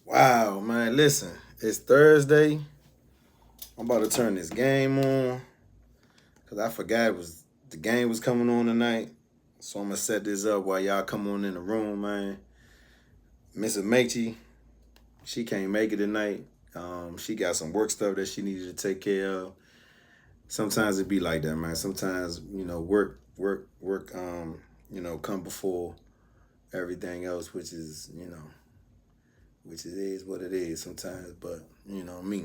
Wow, man, listen, it's Thursday. I'm about to turn this game on because I forgot the game was coming on tonight. So I'm gonna set this up while y'all come on in the room, man. Miss Amechi, she can't make it tonight. She got some work stuff that she needed to take care of. Sometimes it be like that, man. Sometimes work. Come before everything else, which is which it is what it is sometimes. But me.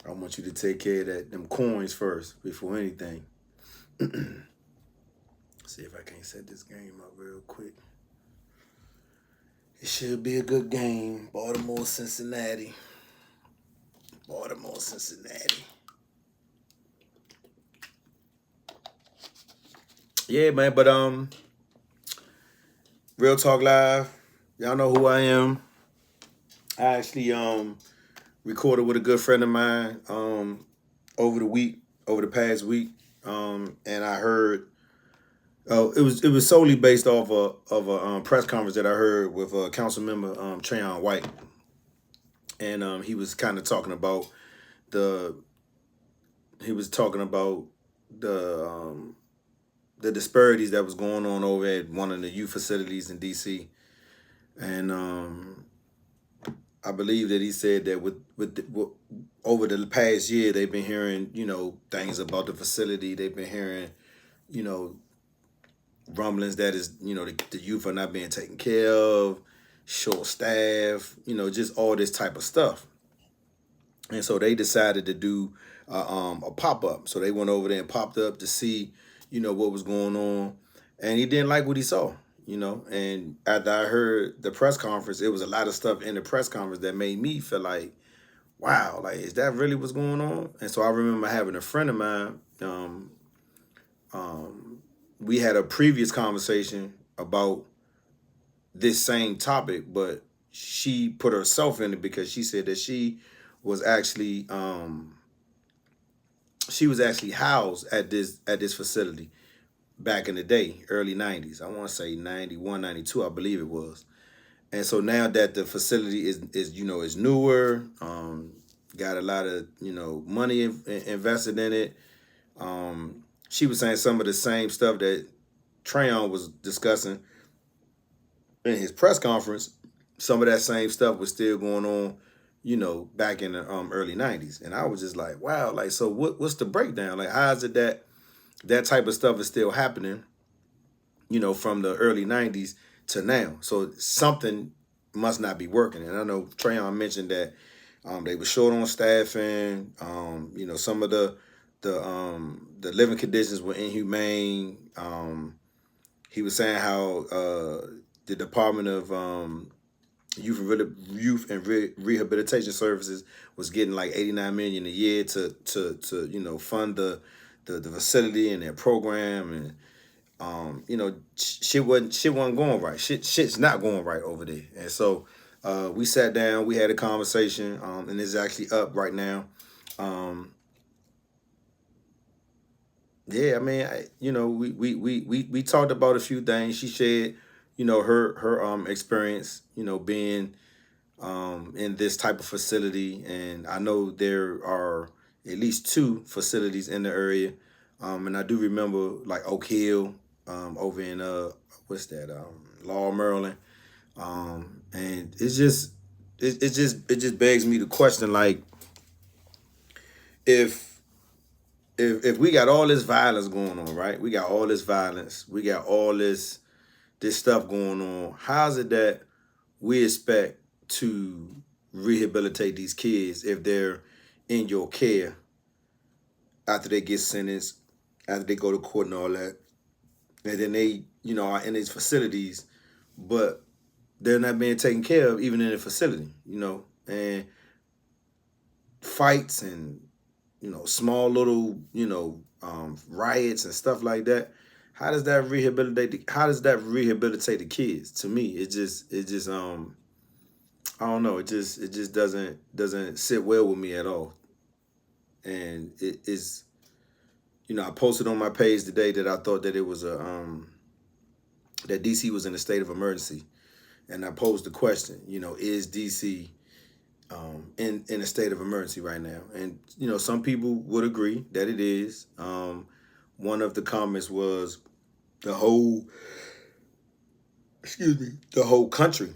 I want you to take care of them coins first before anything. See if I can't set this game up real quick. It should be a good game. Baltimore, Cincinnati. Baltimore, Cincinnati. Yeah, man, but Real Talk Live. Y'all know who I am. I actually recorded with a good friend of mine over the past week. And I heard it was solely based off of a press conference that I heard with Council Member Trayon White, and he was kind of talking about the the the disparities that was going on over at one of the youth facilities in D.C. and I believe that he said that over the past year they've been hearing things about the facility. They've been hearing you know rumblings that is the youth are not being taken care of, short staff, just all this type of stuff. And so they decided to do a pop up. So they went over there and popped up to see what was going on, and he didn't like what he saw. And after I heard the press conference, it was a lot of stuff in the press conference that made me feel like, wow, like is that really what's going on? And so I remember having a friend of mine. We had a previous conversation about this same topic, but she put herself in it because she said that was actually she was actually housed at this facility back in the day, early 90s. I want to say 91, 92, I believe it was. And so now that the facility is newer, got a lot of money invested in it. She was saying some of the same stuff that Trayon was discussing in his press conference. Some of that same stuff was still going on, back in the early 90s. And I was just like, wow, like, so what's the breakdown? Like, how is it that that type of stuff is still happening, from the early 90s to now? So something must not be working. And I know Trayon mentioned that they were short on staffing. Some of the living conditions were inhumane. He was saying how the Department of Youth and Rehabilitation Services was getting like $89 million a year to fund the facility and their program, and shit wasn't going right. Shit's not going right over there. And so we sat down, we had a conversation, and it's actually up right now. Yeah, I mean, we talked about a few things. She shared, her experience, being in this type of facility, and I know there are at least two facilities in the area, and I do remember like Oak Hill, over in Laurel, Maryland, and it just begs me to question, like, if if we got all this violence going on, right? We got all this violence. We got all this stuff going on. How is it that we expect to rehabilitate these kids if they're in your care after they get sentenced, after they go to court and all that, and then they, are in these facilities, but they're not being taken care of even in the facility, and fights and small little, riots and stuff like that. How does that rehabilitate the kids? To me, it just I don't know. It just doesn't sit well with me at all. And it is, I posted on my page today that I thought that it was that DC was in a state of emergency, and I posed the question, is DC in a state of emergency right now. And some people would agree that it is. One of the comments was the whole, excuse me, the whole country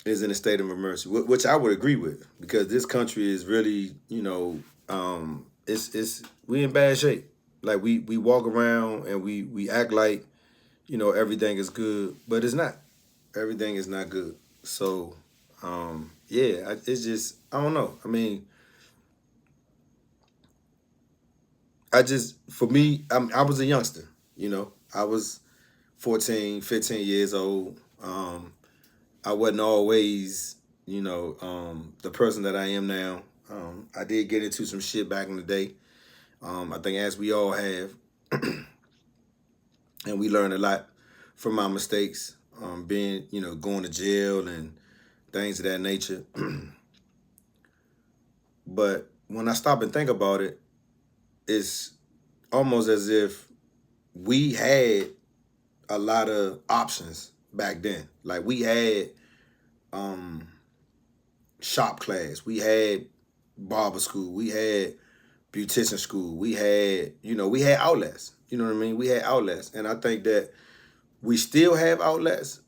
is in a state of emergency, which I would agree with, because this country is really, it's we in bad shape. Like we walk around and we act like everything is good, but it's not. Everything is not good. So, yeah, it's just I don't know. I mean, I just for me, I was a youngster. I was 14, 15 years old. I wasn't always, the person that I am now. I did get into some shit back in the day. I think as we all have, and we learned a lot from my mistakes. Being, going to jail and things of that nature. But when I stop and think about it, it's almost as if we had a lot of options back then. Like we had um, shop class, we had barber school, we had beautician school, we had outlets. You know what I mean? We had outlets, and I think that we still have outlets.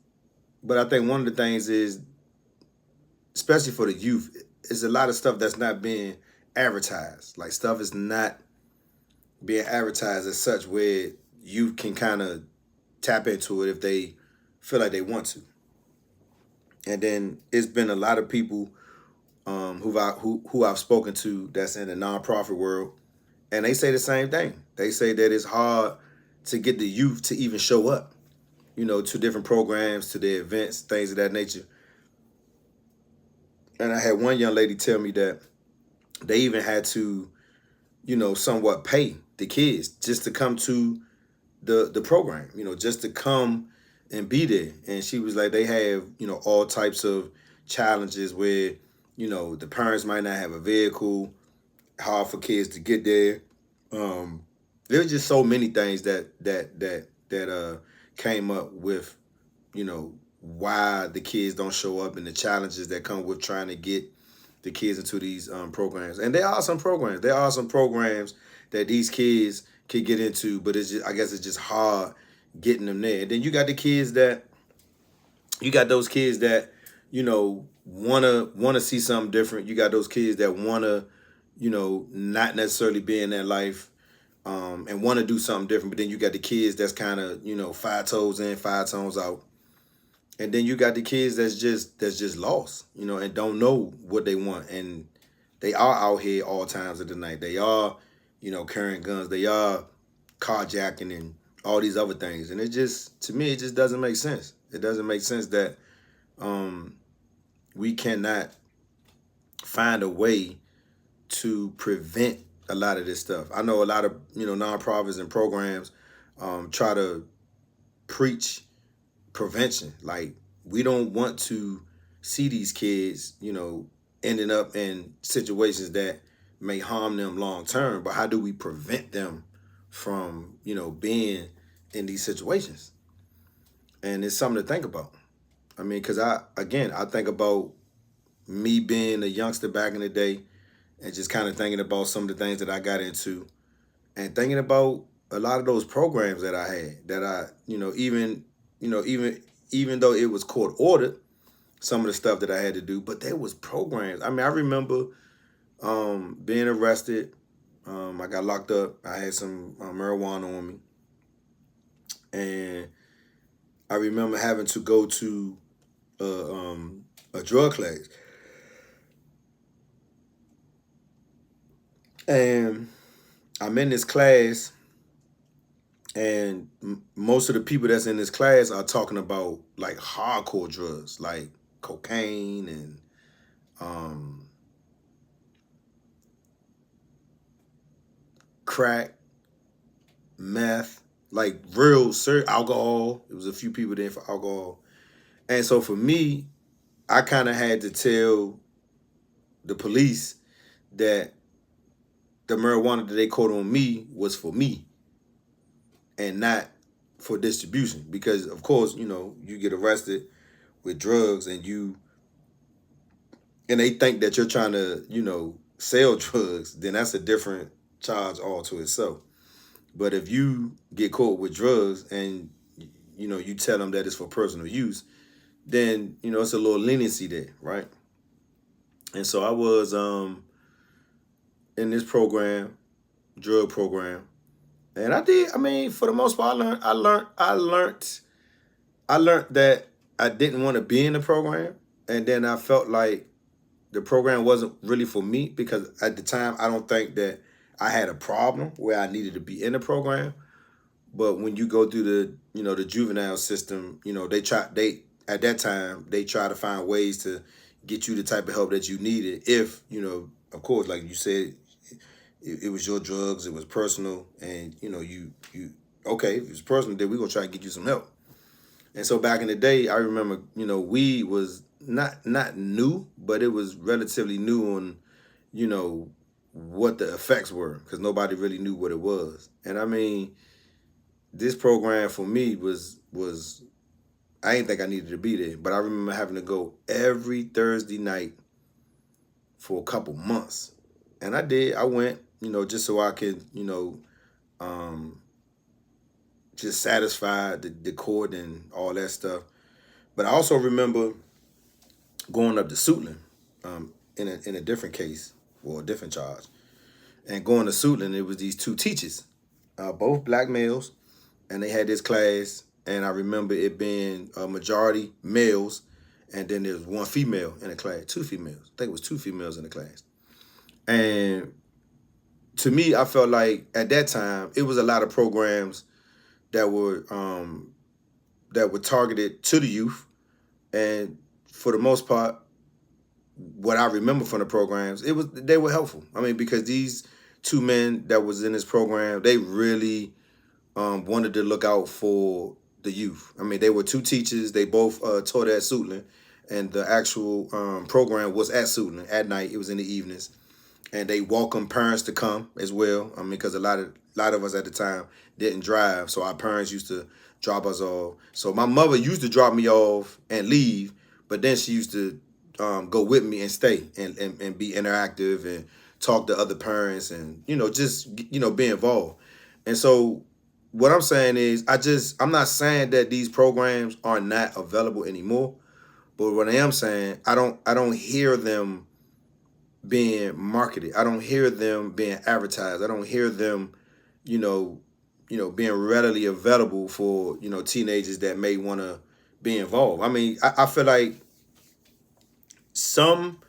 But I think one of the things is, especially for the youth, is a lot of stuff that's not being advertised. Like stuff is not being advertised as such where you can kind of tap into it if they feel like they want to. And then it's been a lot of people who I've spoken to that's in the nonprofit world, and they say the same thing. They say that it's hard to get the youth to even show up, to different programs, to their events, things of that nature. And I had one young lady tell me that they even had to, somewhat pay the kids just to come to the program, just to come and be there. And she was like, they have, all types of challenges where, the parents might not have a vehicle, hard for kids to get there. Um, There's just so many things that came up with, why the kids don't show up and the challenges that come with trying to get the kids into these programs. And there are some programs. There are some programs that these kids can get into, but it's just, I guess it's just hard getting them there. And then you got those kids that wanna see something different. You got those kids that wanna not necessarily be in their life, and want to do something different. But then you got the kids that's kind of five toes in, five toes out. And then you got the kids that's just lost, and don't know what they want, and they are out here all times of the night. They are, carrying guns. They are carjacking and all these other things. And it just, to me, it just doesn't make sense. It doesn't make sense that we cannot find a way to prevent a lot of this stuff. I know a lot of nonprofits and programs try to preach prevention. Like we don't want to see these kids, ending up in situations that may harm them long term. But how do we prevent them from, being in these situations? And it's something to think about. I mean, because I think about me being a youngster back in the day, and just kind of thinking about some of the things that I got into, and thinking about a lot of those programs that I had, that I, even though it was court ordered, some of the stuff that I had to do, but there was programs. I mean, I remember being arrested. I got locked up. I had some marijuana on me, and I remember having to go to a drug class, and I'm in this class, and most of the people that's in this class are talking about like hardcore drugs, like cocaine and um, crack, meth, like real serious alcohol. There was a few people there for alcohol, and so for me, I kind of had to tell the police that the marijuana that they caught on me was for me and not for distribution, because of course you get arrested with drugs and you and they think that you're trying to, sell drugs, then that's a different charge all to itself. But if you get caught with drugs and you tell them that it's for personal use, then it's a little leniency there, right? And so I was in this program, drug program, and I did. I mean, for the most part, I learned that I didn't want to be in the program, and then I felt like the program wasn't really for me because at the time I don't think that I had a problem where I needed to be in the program. But when you go through the juvenile system, they at that time they try to find ways to get you the type of help that you needed. If of course, like you said, it was your drugs, it was personal, and you okay, if it's personal, then we're gonna try to get you some help. And so back in the day, I remember, weed was not new, but it was relatively new on, you know, what the effects were because nobody really knew what it was. And I mean, this program for me was I didn't think I needed to be there, but I remember having to go every Thursday night for a couple months. And I did. I went, just so I could, um, just satisfy the court and all that stuff. But I also remember going up to Suitland in a different case or a different charge. And going to Suitland, it was these two teachers, both black males, and they had this class. And I remember it being a majority males, and then there's one female in the class, two females. I think it was two females in the class. And to me, I felt like at that time it was a lot of programs that were targeted to the youth, and for the most part, what I remember from the programs, they were helpful. I mean, because these two men that was in this program, they really wanted to look out for the youth. I mean, they were two teachers. They both taught at Suitland, and the actual program was at Suitland at night. It was in the evenings, and they welcomed parents to come as well. I mean, because a lot of us at the time didn't drive, so our parents used to drop us off. So my mother used to drop me off and leave, but then she used to go with me and stay and be interactive and talk to other parents and just be involved. And so what I'm saying is I'm not saying that these programs are not available anymore, but what I am saying, I don't hear them being marketed. I don't hear them being advertised. I don't hear them, you know, being readily available for, teenagers that may want to be involved. I mean, I feel like some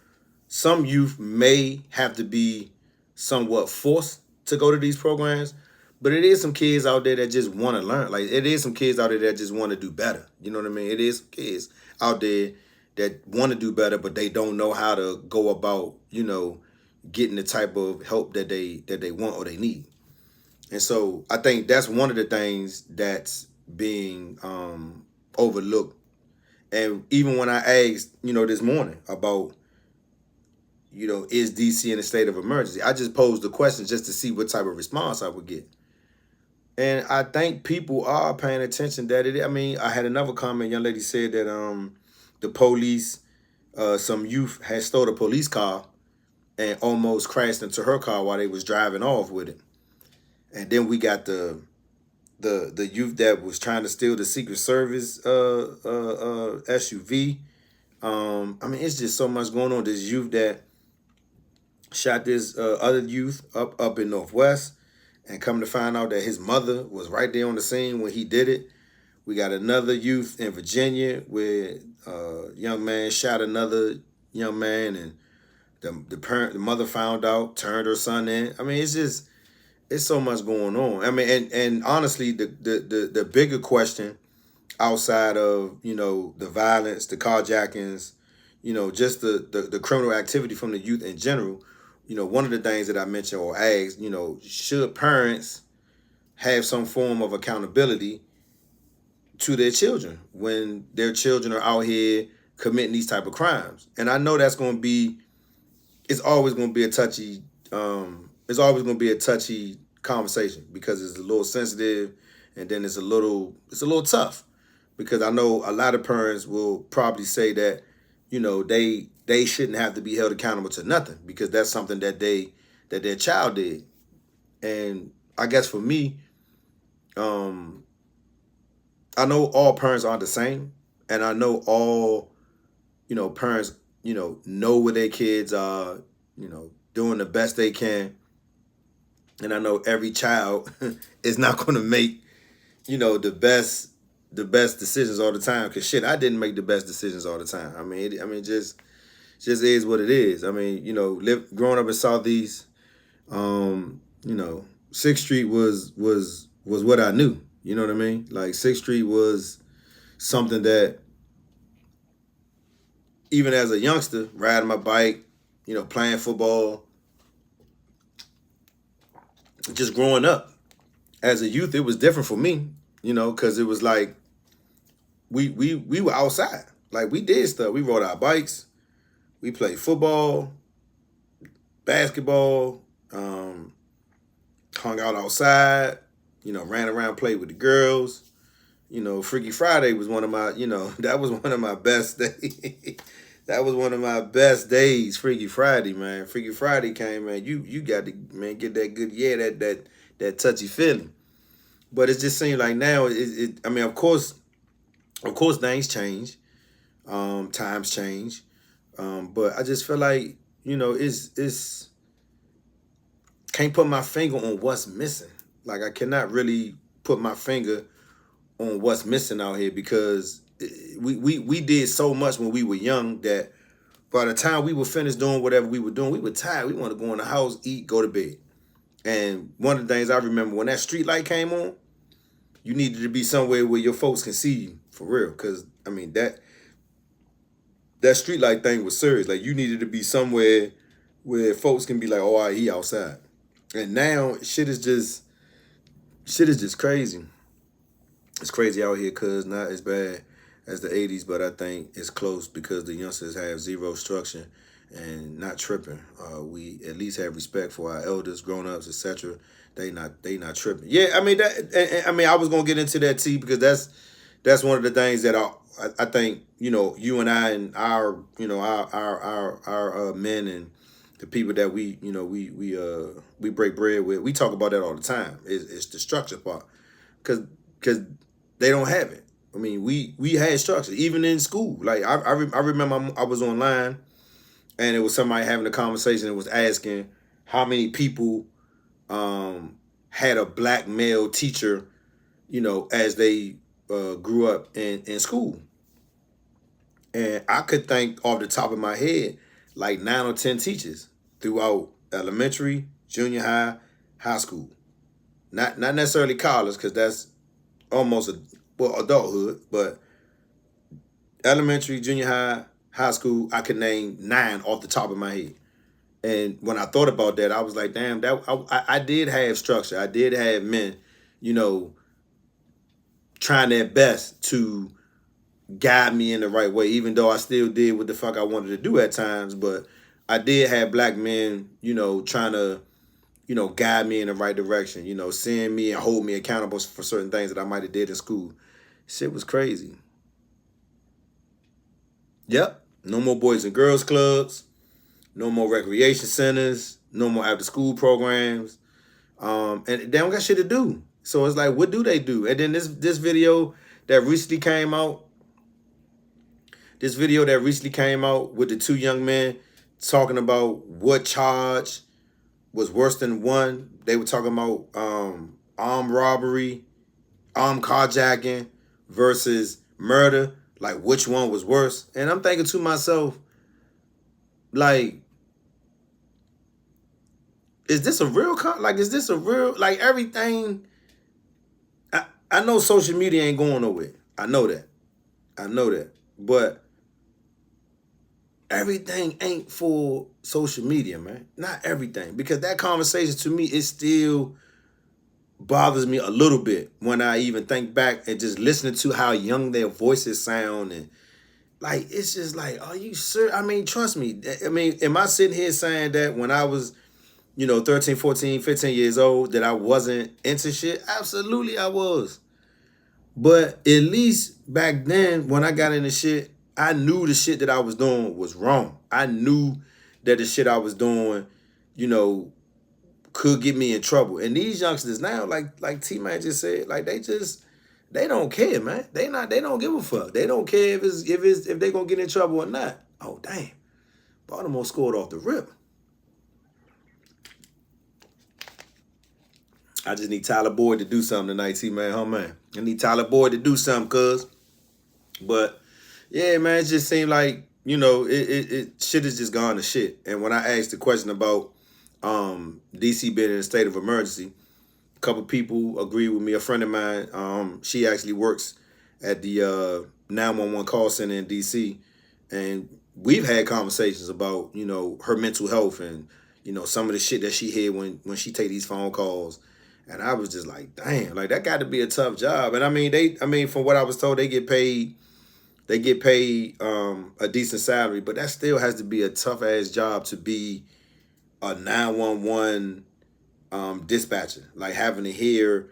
some youth may have to be somewhat forced to go to these programs, but it is some kids out there that just want to learn. Like it is some kids out there that just want to do better. You know what I mean? It is some kids out there that want to do better, but they don't know how to go about, getting the type of help that they want or they need. And so I think that's one of the things that's being overlooked. And even when I asked, this morning about, is DC in a state of emergency, I just posed the question just to see what type of response I would get. And I think people are paying attention that I mean, I had another comment. Young lady said that the police, some youth had stole a police car and almost crashed into her car while they was driving off with it. And then we got the youth that was trying to steal the Secret Service SUV. I mean, it's just so much going on. This youth that shot this other youth up in Northwest, and come to find out that his mother was right there on the scene when he did it. We got another youth in Virginia where a young man shot another young man, and the mother found out, turned her son in. I mean, it's so much going on. I mean, and honestly, the bigger question outside of the violence, the carjackings, just the criminal activity from the youth in general. One of the things that I mentioned or asked, should parents have some form of accountability to their children when their children are out here committing these type of crimes? And I know that's going to be, it's always going to be a touchy, conversation because it's a little sensitive, and then it's a little tough because I know a lot of parents will probably say that, they shouldn't have to be held accountable to nothing because that's something that their child did. And I guess for me, um, I know all parents aren't the same, and I know all parents know where their kids are, doing the best they can, and I know every child is not going to make the best decisions all the time. Cause shit, I didn't make the best decisions all the time. I mean, just is what it is. I mean, growing up in Southeast, Sixth Street was what I knew. You know what I mean? Like Sixth Street was something that even as a youngster, riding my bike, playing football, just growing up. As a youth, it was different for me, because it was like we were outside. Like we did stuff. We rode our bikes, we played football, basketball, hung out outside, ran around, played with the girls. Freaky Friday was one of my, that was one of my best days. That was one of my best days, Freaky Friday, man. Freaky Friday came, man. You got to, man, get that good, that touchy feeling. But it just seems like now, I mean, of course, things change, times change, but I just feel like it's can't put my finger on what's missing. Like I cannot really put my finger on what's missing out here because we did so much when we were young that by the time we were finished doing whatever we were doing, we were tired. We wanted to go in the house, eat, go to bed. And one of the things I remember when that street light came on, you needed to be somewhere where your folks can see you for real. Cause I mean that street light thing was serious. Like you needed to be somewhere where folks can be like, oh, he outside. And now shit is just crazy. It's crazy out here, cuz not as bad as the 80s, but I think it's close because the youngsters have zero structure and not tripping. We at least have respect for our elders, grown-ups, etc. They not tripping. Yeah, I mean I was gonna get into that too because that's one of the things that I think you and I and our our men and the people that we break bread with, we talk about that all the time. It's the structure part because they don't have it. I mean, we had structure even in school. Like I remember I was online and it was somebody having a conversation and was asking how many people had a black male teacher, as they grew up in school. And I could think off the top of my head like 9 or 10 teachers throughout elementary, junior high, high school. Not necessarily college because that's almost adulthood, but elementary, junior high, high school, I could name 9 off the top of my head. And when I thought about that, I was like, damn, that I did have structure. I did have men, trying their best to guide me in the right way, even though I still did what the fuck I wanted to do at times. But I did have black men, trying to, guide me in the right direction, seeing me and hold me accountable for certain things that I might have did in school. Shit was crazy. Yep. No more boys and girls clubs. No more recreation centers. No more after school programs. And they don't got shit to do. So it's like, what do they do? And then this video that recently came out. This video that recently came out with the 2 young men talking about what charge was worse than one. They were talking about armed robbery, armed carjacking versus murder. Like which one was worse? And I'm thinking to myself, like, is this a real is this a real everything? I know social media ain't going nowhere. I know that. But everything ain't for social media, man. Not everything. Because that conversation to me, it still bothers me a little bit when I even think back and just listening to how young their voices sound. And like, it's just like, are you sure? I mean, trust me. I mean, am I sitting here saying that when I was, 13, 14, 15 years old, that I wasn't into shit? Absolutely I was. But at least back then, when I got into shit, I knew the shit that I was doing was wrong. I knew that the shit I was doing, you know, could get me in trouble. And these youngsters now, like T-Man just said, like they don't care, man. They don't give a fuck. They don't care if they gonna get in trouble or not. Oh damn. Baltimore scored off the rip. I just need Tyler Boyd to do something tonight, T-Man. Oh man. I need Tyler Boyd to do something, cuz. But yeah, man, it just seemed like, it shit has just gone to shit. And when I asked the question about DC being in a state of emergency, a couple people agree with me. A friend of mine, she actually works at the 911 call center in DC, and we've had conversations about, her mental health and, some of the shit that she hear when she take these phone calls. And I was just like, damn, like that got to be a tough job. And I mean, from what I was told, they get paid a decent salary, but that still has to be a tough ass job to be a 911 dispatcher. Like having to hear,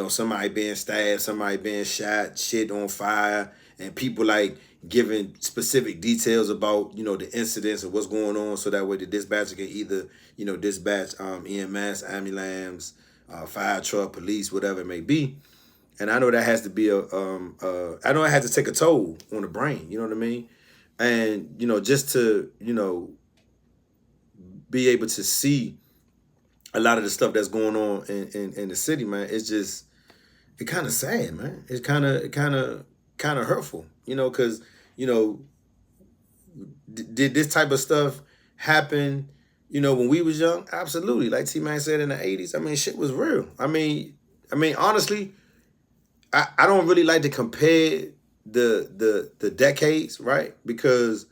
somebody being stabbed, somebody being shot, shit on fire, and people like giving specific details about, the incidents and what's going on, so that way the dispatcher can either, dispatch EMS, ambulance, fire truck, police, whatever it may be. And I know that has to be I know it has to take a toll on the brain, you know what I mean? And, just to, be able to see a lot of the stuff that's going on in the city, man, it kind of sad, man. It's kind of hurtful, because, did this type of stuff happen, when we was young? Absolutely. Like T-Man said in the 80s, I mean, shit was real. I mean, honestly, I don't really like to compare the decades, right? Because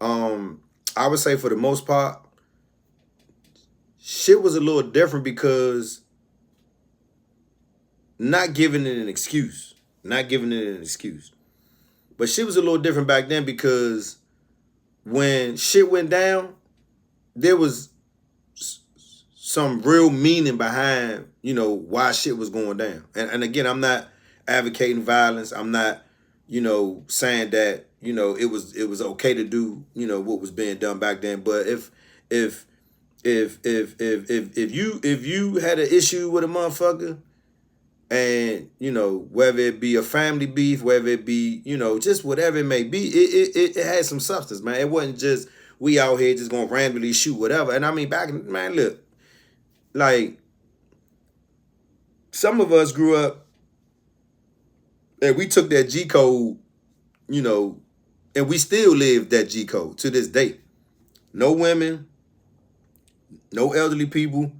I would say for the most part, shit was a little different, because not giving it an excuse, but shit was a little different back then, because when shit went down, there was some real meaning behind, why shit was going down. And again, I'm not advocating violence. I'm not, saying that, it was okay to do, what was being done back then. But if you had an issue with a motherfucker, and, whether it be a family beef, whether it be, just whatever it may be, it had some substance, man. It wasn't just we out here just gonna randomly shoot whatever. And I mean, man, look, like, some of us grew up and we took that G code, and we still live that G code to this day. No women, no elderly people,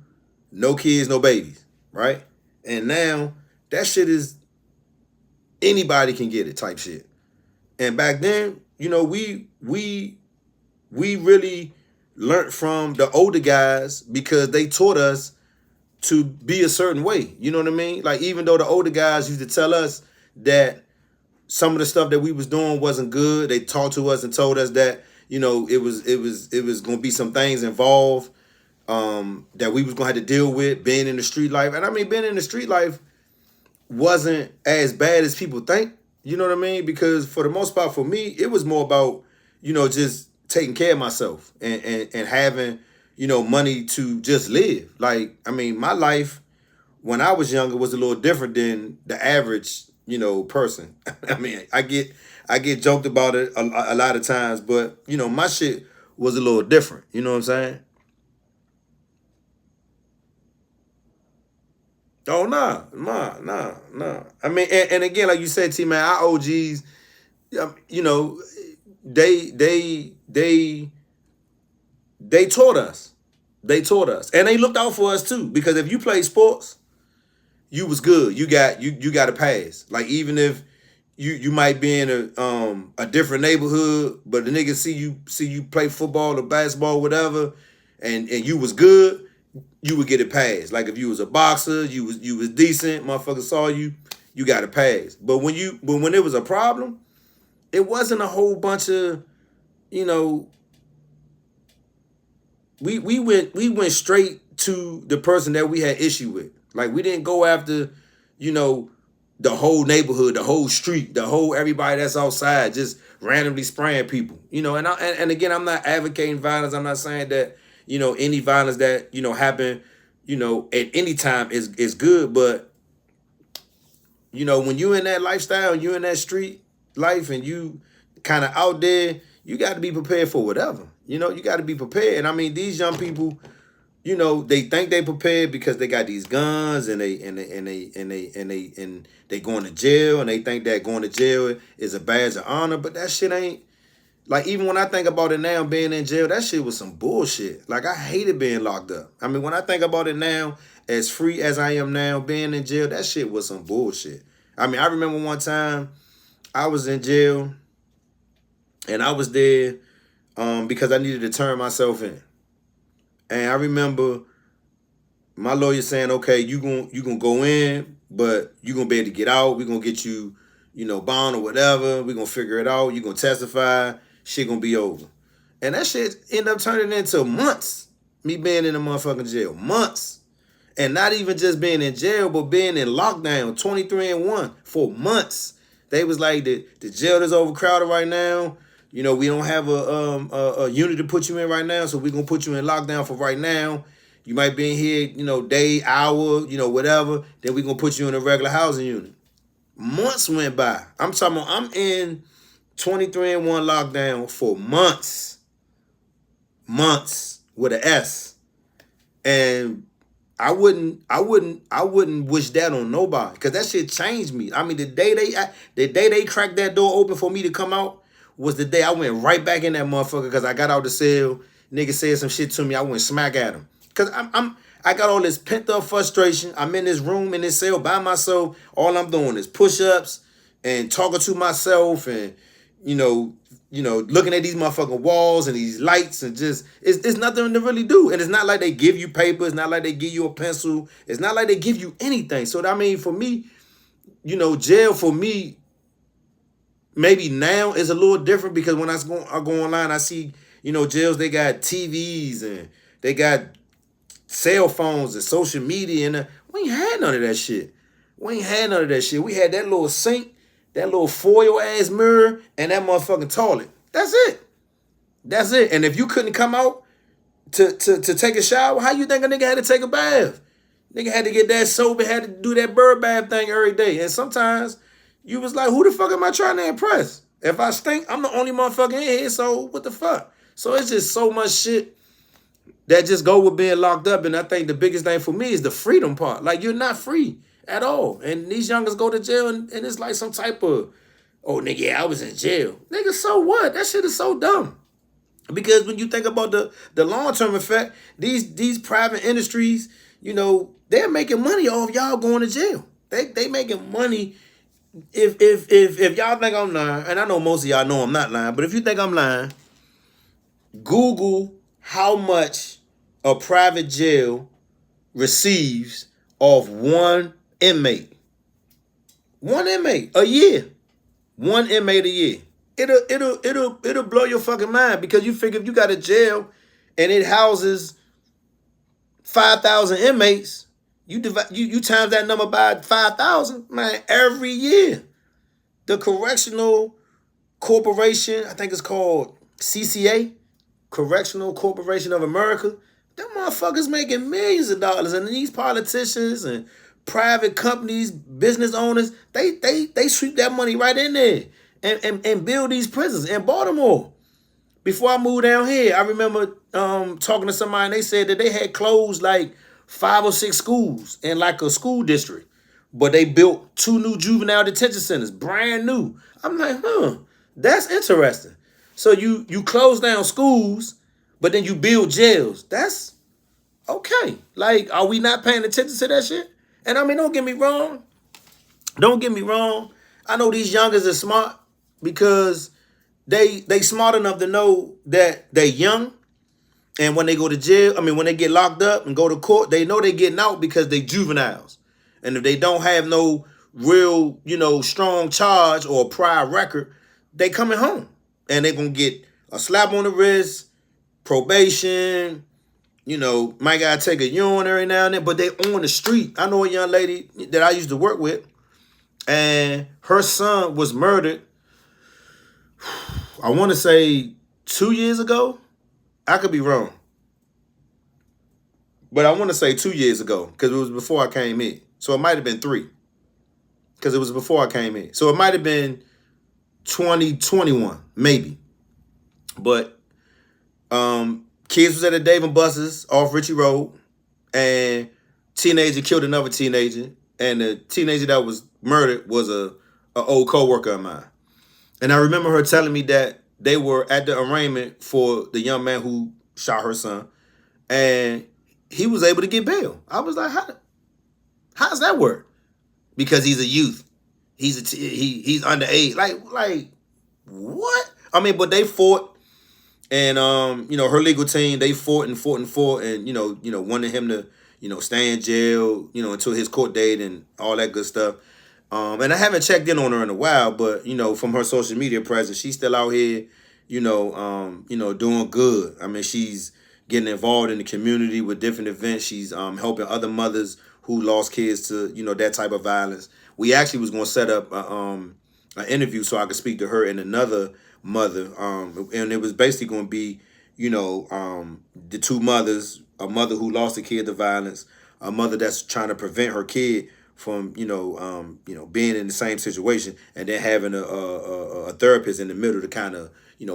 no kids, no babies, right? And now that shit is anybody can get it type shit. And back then, we really learned from the older guys, because they taught us to be a certain way. You know what I mean? Like, even though the older guys used to tell us that some of the stuff that we was doing wasn't good, they talked to us and told us that, it was gonna be some things involved that we was gonna have to deal with being in the street life. And I mean, being in the street life wasn't as bad as people think. You know what I mean? Because for the most part, for me, it was more about, just taking care of myself and having, money to just live. Like, I mean, my life when I was younger was a little different than the average, person. I mean, I get joked about it a lot of times, but, my shit was a little different. You know what I'm saying? Oh, nah. I mean, and again, like you said, T-Man, our OGs, you know, they they they they taught us. They taught us. And they looked out for us too. Because if you played sports, you was good. You got a pass. Like, even if you might be in a different neighborhood, but the niggas see you play football or basketball, whatever, and you was good, you would get a pass. Like, if you was a boxer, you was decent, motherfucker saw you, you got a pass. But when it was a problem, it wasn't a whole bunch of, you know, we went straight to the person that we had issue with. Like, we didn't go after, you know, the whole neighborhood, the whole street, the whole everybody that's outside, just randomly spraying people. And again, I'm not advocating violence. I'm not saying that, any violence that, happen, at any time is good. But, when you in that lifestyle, you in that street life and you kind of out there, you got to be prepared for whatever. You got to be prepared. And I mean, these young people, they think they prepared because they got these guns and they going to jail, and they think that going to jail is a badge of honor, but that shit ain't. Like, even when I think about it now, being in jail, that shit was some bullshit. Like, I hated being locked up. I mean, when I think about it now, as free as I am now, being in jail, that shit was some bullshit. I mean, I remember one time I was in jail, and I was there because I needed to turn myself in. And I remember my lawyer saying, okay, you gonna go in, but you gonna be able to get out. We're gonna get you, bond or whatever. We're gonna figure it out. You're gonna testify. Shit gonna be over. And that shit ended up turning into months. Me being in a motherfucking jail. Months. And not even just being in jail, but being in lockdown, 23-1 for months. They was like, the jail is overcrowded right now. We don't have a unit to put you in right now, so we're going to put you in lockdown for right now. You might be in here, day, hour, whatever. Then we're going to put you in a regular housing unit. Months went by. I'm talking about, I'm in 23-1 lockdown for months. Months with an S. And I wouldn't wish that on nobody, because that shit changed me. I mean, the day they cracked that door open for me to come out was the day I went right back in that motherfucker, because I got out the cell. Nigga said some shit to me. I went smack at him. Because I got all this pent up frustration. I'm in this room, in this cell by myself. All I'm doing is push-ups and talking to myself and, looking at these motherfucking walls and these lights, and just, it's nothing to really do. And it's not like they give you paper. It's not like they give you a pencil. It's not like they give you anything. So, I mean, for me, jail for me, maybe now is a little different, because when I go online, I see, jails, they got TVs and they got cell phones and social media, and we ain't had none of that shit. We had that little sink, that little foil ass mirror, and that motherfucking toilet. That's it. And if you couldn't come out to take a shower, how you think a nigga had to take a bath? Nigga had to get that soap and had to do that bird bath thing every day. And sometimes you was like, who the fuck am I trying to impress? If I stink, I'm the only motherfucker in here, so what the fuck? So it's just so much shit that just go with being locked up. And I think the biggest thing for me is the freedom part. Like, you're not free at all. And these youngers go to jail, and it's like some type of, oh, nigga, yeah, I was in jail. Nigga, so what? That shit is so dumb. Because when you think about the long-term effect, these private industries, they're making money off y'all going to jail. They making money. If y'all think I'm lying, and I know most of y'all know I'm not lying, but if you think I'm lying, Google how much a private jail receives off one inmate. One inmate a year. One inmate a year. It'll blow your fucking mind, because you figure if you got a jail and it houses 5,000 inmates, you times that number by 5,000, man, every year. The Correctional Corporation, I think it's called CCA, Correctional Corporation of America, them motherfuckers making millions of dollars. And these politicians and private companies, business owners, they sweep that money right in there and build these prisons. In Baltimore, before I moved down here, I remember talking to somebody, and they said that they had closed like 5 or 6 schools in like a school district, but they built 2 new juvenile detention centers, brand new. I'm like, that's interesting. So you close down schools, but then you build jails. That's okay. Like, are we not paying attention to that shit? And I mean, don't get me wrong. I know these youngers are smart, because they smart enough to know that they young. And when they go to jail, when they get locked up and go to court, they know they getting out because they juveniles. And if they don't have no real, strong charge or prior record, they coming home. And they going to get a slap on the wrist, probation, might got to take a urine every now and then, but they on the street. I know a young lady that I used to work with, and her son was murdered I want to say 2 years ago. I could be wrong, but I want to say 2 years ago because it was before I came in. So it might have been three because it was before I came in. So it might have been 2021, maybe. But kids was at a Dave and Buster's off Ritchie Road, and teenager killed another teenager, and the teenager that was murdered was a old coworker of mine. And I remember her telling me that they were at the arraignment for the young man who shot her son, and he was able to get bail. I was like, how's that work? Because he's a youth. He's underage. Like what? I mean, but they fought, and her legal team, they fought and fought and fought, and wanted him to stay in jail until his court date and all that good stuff. And I haven't checked in on her in a while, but from her social media presence, she's still out here, doing good. I mean, she's getting involved in the community with different events. She's helping other mothers who lost kids to that type of violence. We actually was going to set up an interview so I could speak to her and another mother, and it was basically going to be the two mothers, a mother who lost a kid to violence, a mother that's trying to prevent her kid from being in the same situation, and then having a therapist in the middle to kind of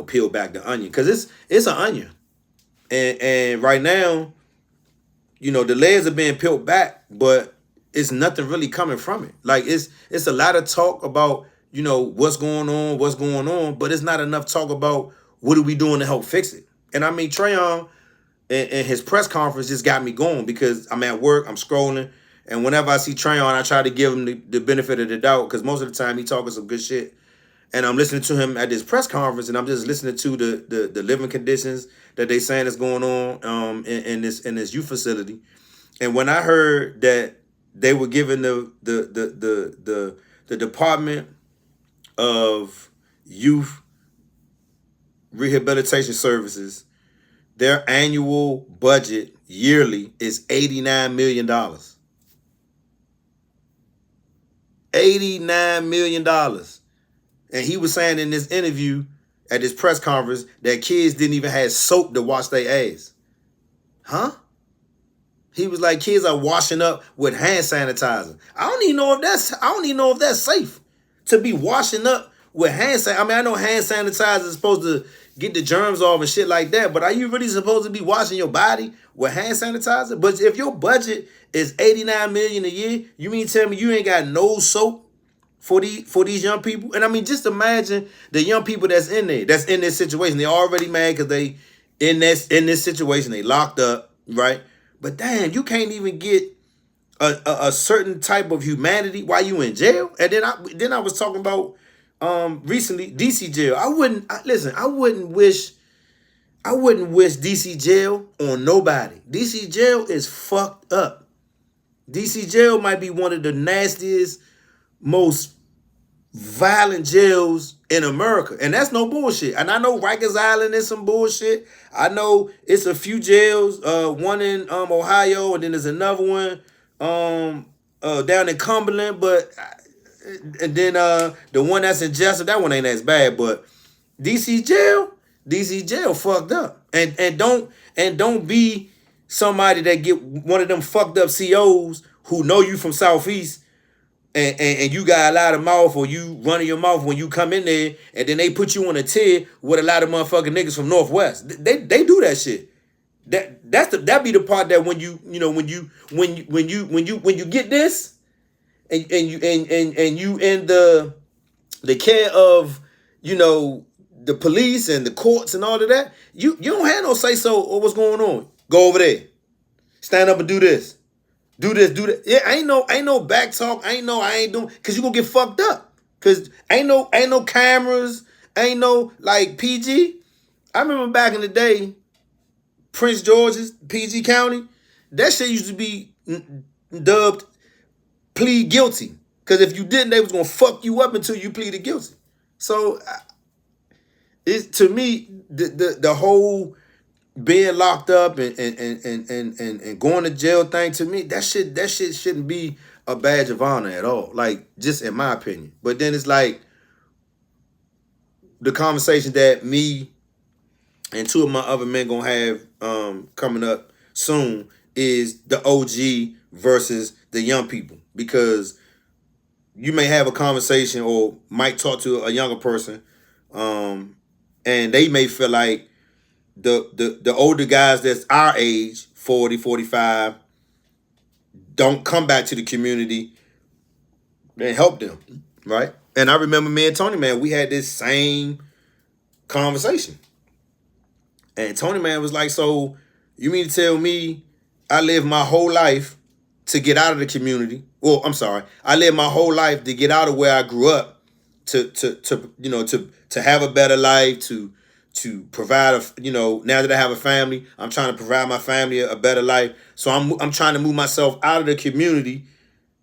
peel back the onion, because it's an onion, and right now the layers are being peeled back, but it's nothing really coming from it. Like it's a lot of talk about what's going on, but it's not enough talk about what are we doing to help fix it. And I mean, Trayon and his press conference just got me going, because I'm at work, I'm scrolling, and whenever I see Trayon, I try to give him the benefit of the doubt, because most of the time he talking some good shit. And I'm listening to him at this press conference, and I'm just listening to the living conditions that they saying is going on in this youth facility. And when I heard that they were giving the Department of Youth Rehabilitation Services, their annual budget yearly is $89 million. $89 million. And he was saying in this interview at this press conference that kids didn't even have soap to wash their ass. Huh? He was like, kids are washing up with hand sanitizer. I don't even know if that's safe to be washing up with hand sanitizer. I mean, I know hand sanitizer is supposed to get the germs off and shit like that, but are you really supposed to be washing your body with hand sanitizer? But if your budget is $89 million a year, you mean tell me you ain't got no soap for these young people? And I mean, just imagine the young people that's in there, that's in this situation. They're already mad because they in this situation. They locked up, right? But damn, you can't even get a certain type of humanity while you in jail. And then I was talking about recently DC jail. I wouldn't wish DC jail on nobody. DC jail is fucked up. DC jail might be one of the nastiest, most violent jails in America. And that's no bullshit. And I know Rikers Island is some bullshit. I know it's a few jails, one in Ohio, and then there's another one down in Cumberland, and then the one that's in Jessup, that one ain't as bad. But DC jail fucked up. And don't be somebody that get one of them fucked up COs who know you from Southeast, and you got a lot of mouth, or you running your mouth when you come in there, and then they put you on a tier with a lot of motherfucking niggas from Northwest. They do that shit. That be the part that when you get this, and you in the care of the police and the courts and all of that, you don't have no say so or what's going on. Go over there, stand up and do this. Do this, do that. Yeah, ain't no back talk. I ain't doing, because you gonna get fucked up. Because ain't no cameras. Ain't no like PG. I remember back in the day, Prince George's, PG County, that shit used to be dubbed plead guilty. Because if you didn't, they was gonna fuck you up until you pleaded guilty. So it's, to me, the whole being locked up and going to jail thing, to me, that shit shouldn't be a badge of honor at all. Like, just in my opinion. But then it's like, the conversation that me and two of my other men gonna have coming up soon is the OG versus the young people, because you may have a conversation or might talk to a younger person, and they may feel like the older guys that's our age, 40, 45, don't come back to the community and help them, right? And I remember me and Tony, man, we had this same conversation. And Tony, man, was like, so you mean to tell me I lived my whole life to get out of the community? Well, I'm sorry. I lived my whole life to get out of where I grew up to have a better life, to provide now that I have a family, I'm trying to provide my family a better life. So I'm trying to move myself out of the community.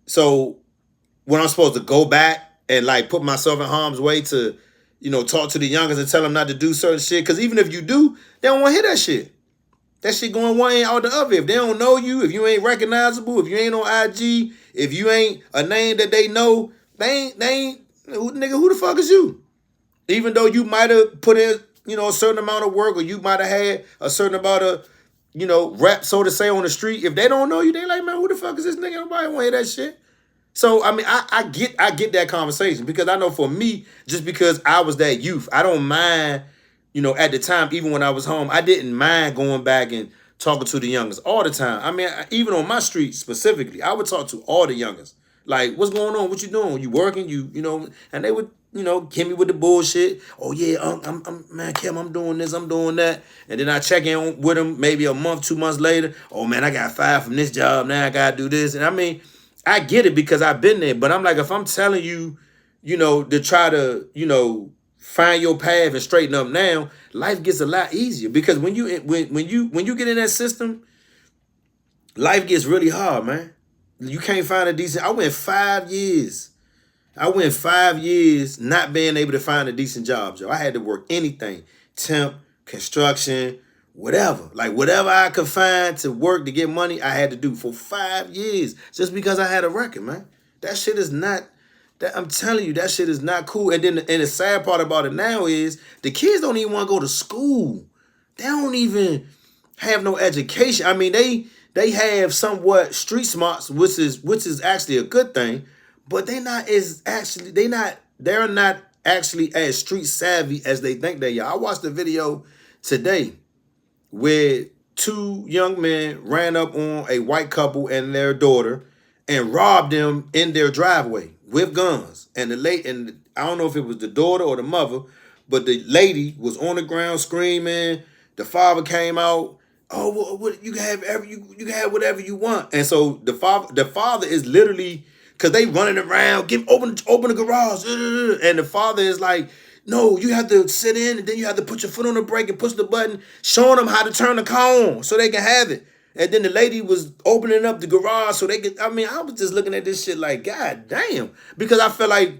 So when I'm supposed to go back and like put myself in harm's way to, talk to the youngers and tell them not to do certain shit. Because even if you do, they don't want to hear that shit. That shit going one end out the other. If they don't know you, if you ain't recognizable, if you ain't on IG, if you ain't a name that they know, they ain't nigga, who the fuck is you? Even though you might have put in, a certain amount of work, or you might have had a certain amount of, rep, so to say, on the street. If they don't know you, they like, man, who the fuck is this nigga? Nobody want to hear that shit. So, I mean, I get that conversation, because I know for me, just because I was that youth, I don't mind, at the time, even when I was home, I didn't mind going back and talking to the youngest all the time. I mean, even on my street specifically, I would talk to all the youngest. Like, what's going on? What you doing? You working? And they would, hit me with the bullshit. Oh yeah, I'm man, Kim, I'm doing this, I'm doing that. And then I check in with them maybe a month, 2 months later. Oh man, I got fired from this job. Now I gotta do this. And I mean, I get it because I've been there. But I'm like, if I'm telling you, to try to, find your path and straighten up now, life gets a lot easier. Because when you get in that system, life gets really hard, man. You can't find a decent. I went 5 years not being able to find a decent job, Joe. I had to work anything, temp, construction, whatever. Like whatever I could find to work to get money, I had to do for 5 years just because I had a record, man. That shit is not. I'm telling you, that shit is not cool. And then the sad part about it now is the kids don't even want to go to school. They don't even have no education. I mean, they have somewhat street smarts, which is actually a good thing, but they're not actually as street savvy as they think they are. I watched a video today where 2 young men ran up on a white couple and their daughter and robbed them in their driveway with guns. And I don't know if it was the daughter or the mother, but the lady was on the ground screaming. The father came out. Oh, what you can have you can have whatever you want. And so the father is literally, because they running around, open the garage. And the father is like, no, you have to sit in, and then you have to put your foot on the brake and push the button, showing them how to turn the car on so they can have it. And then the lady was opening up the garage so they could. I mean, I was just looking at this shit like, God damn. Because I feel like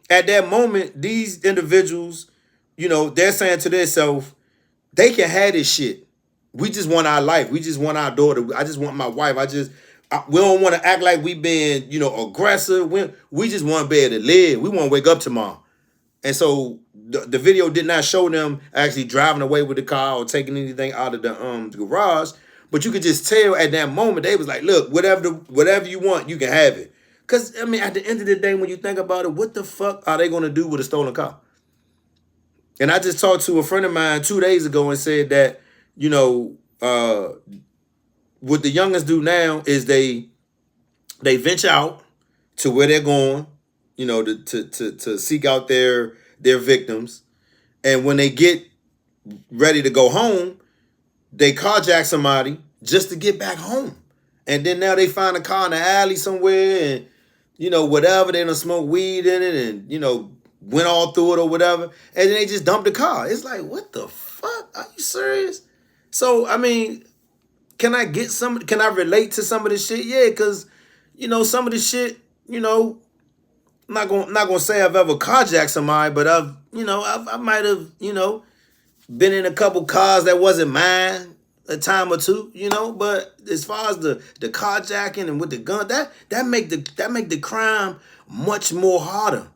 at that moment, these individuals, they're saying to themselves, they can have this shit. We just want our life. We just want our daughter. I just want my wife. We don't want to act like we been, aggressive. We just want to be able to live. We want to wake up tomorrow. And so the video did not show them actually driving away with the car or taking anything out of the garage. But you could just tell at that moment, they was like, look, whatever you want, you can have it. Because, I mean, at the end of the day, when you think about it, what the fuck are they going to do with a stolen car? And I just talked to a friend of mine 2 days ago and said that, what the youngest do now is they venture out to where they're going, to seek out their victims. And when they get ready to go home, they carjack somebody just to get back home. And then now they find a car in the alley somewhere and, whatever, they done smoke weed in it and, went all through it or whatever. And then they just dump the car. It's like, what the fuck? Are you serious? So, I mean, can I relate to some of this shit? Yeah, because, some of this shit, I'm not gonna say I've ever carjacked somebody, but I might have, been in a couple cars that wasn't mine a time or two, But as far as the carjacking and with the gun, that make the crime much more harder.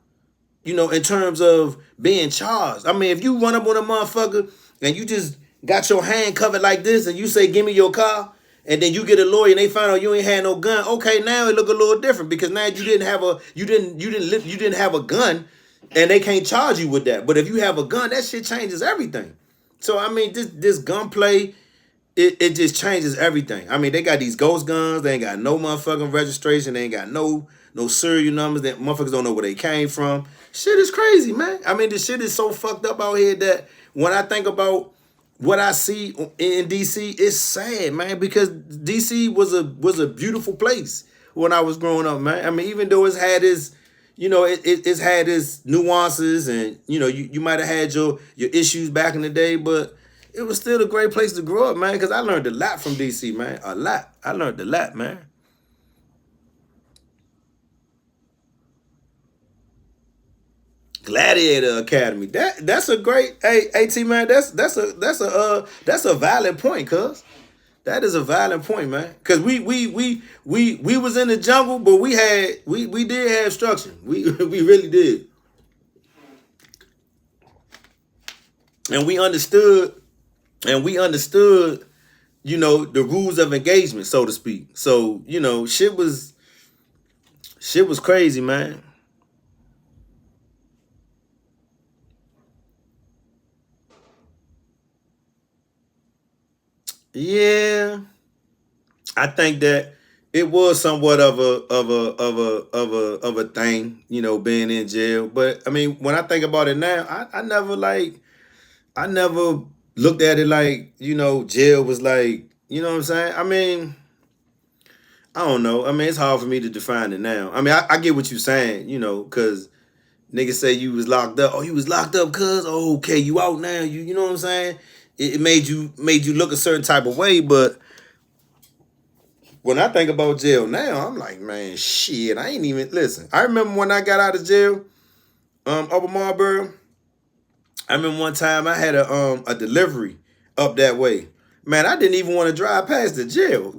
in terms of being charged. I mean, if you run up on a motherfucker and you just got your hand covered like this and you say, "Give me your car," and then you get a lawyer and they find out you ain't had no gun, okay, now it look a little different because now you didn't have a gun and they can't charge you with that. But if you have a gun, that shit changes everything. So I mean, this gunplay, it just changes everything. I mean, they got these ghost guns. They ain't got no motherfucking registration. They ain't got no serial numbers. That motherfuckers don't know where they came from. Shit is crazy, man. I mean, the shit is so fucked up out here that when I think about what I see in DC, it's sad, man, because DC was a beautiful place when I was growing up, man. I mean, even though it's had its it's had its nuances, and you might have had your issues back in the day, but it was still a great place to grow up, man, because I learned a lot from DC, man. A lot. I learned a lot, man. Gladiator Academy. That's a great AT, man. That's a valid point, cuz. That is a valid point, man. Cause we was in the jungle, but we did have structure. We really did. And we understood the rules of engagement, so to speak. So, shit was crazy, man. Yeah, I think that it was somewhat of a thing, being in jail. But I mean, when I think about it now, I never looked at it like, jail was like, you know what I'm saying? I mean, I don't know. I mean, it's hard for me to define it now. I mean, I get what you're saying, because niggas say you was locked up. Oh, you was locked up, cuz. Oh, okay, you out now. You know what I'm saying? It made you look a certain type of way, but when I think about jail now, I'm like, man, shit, I ain't even listen. I remember when I got out of jail, up in Marlboro. I remember one time I had a delivery up that way. Man, I didn't even want to drive past the jail.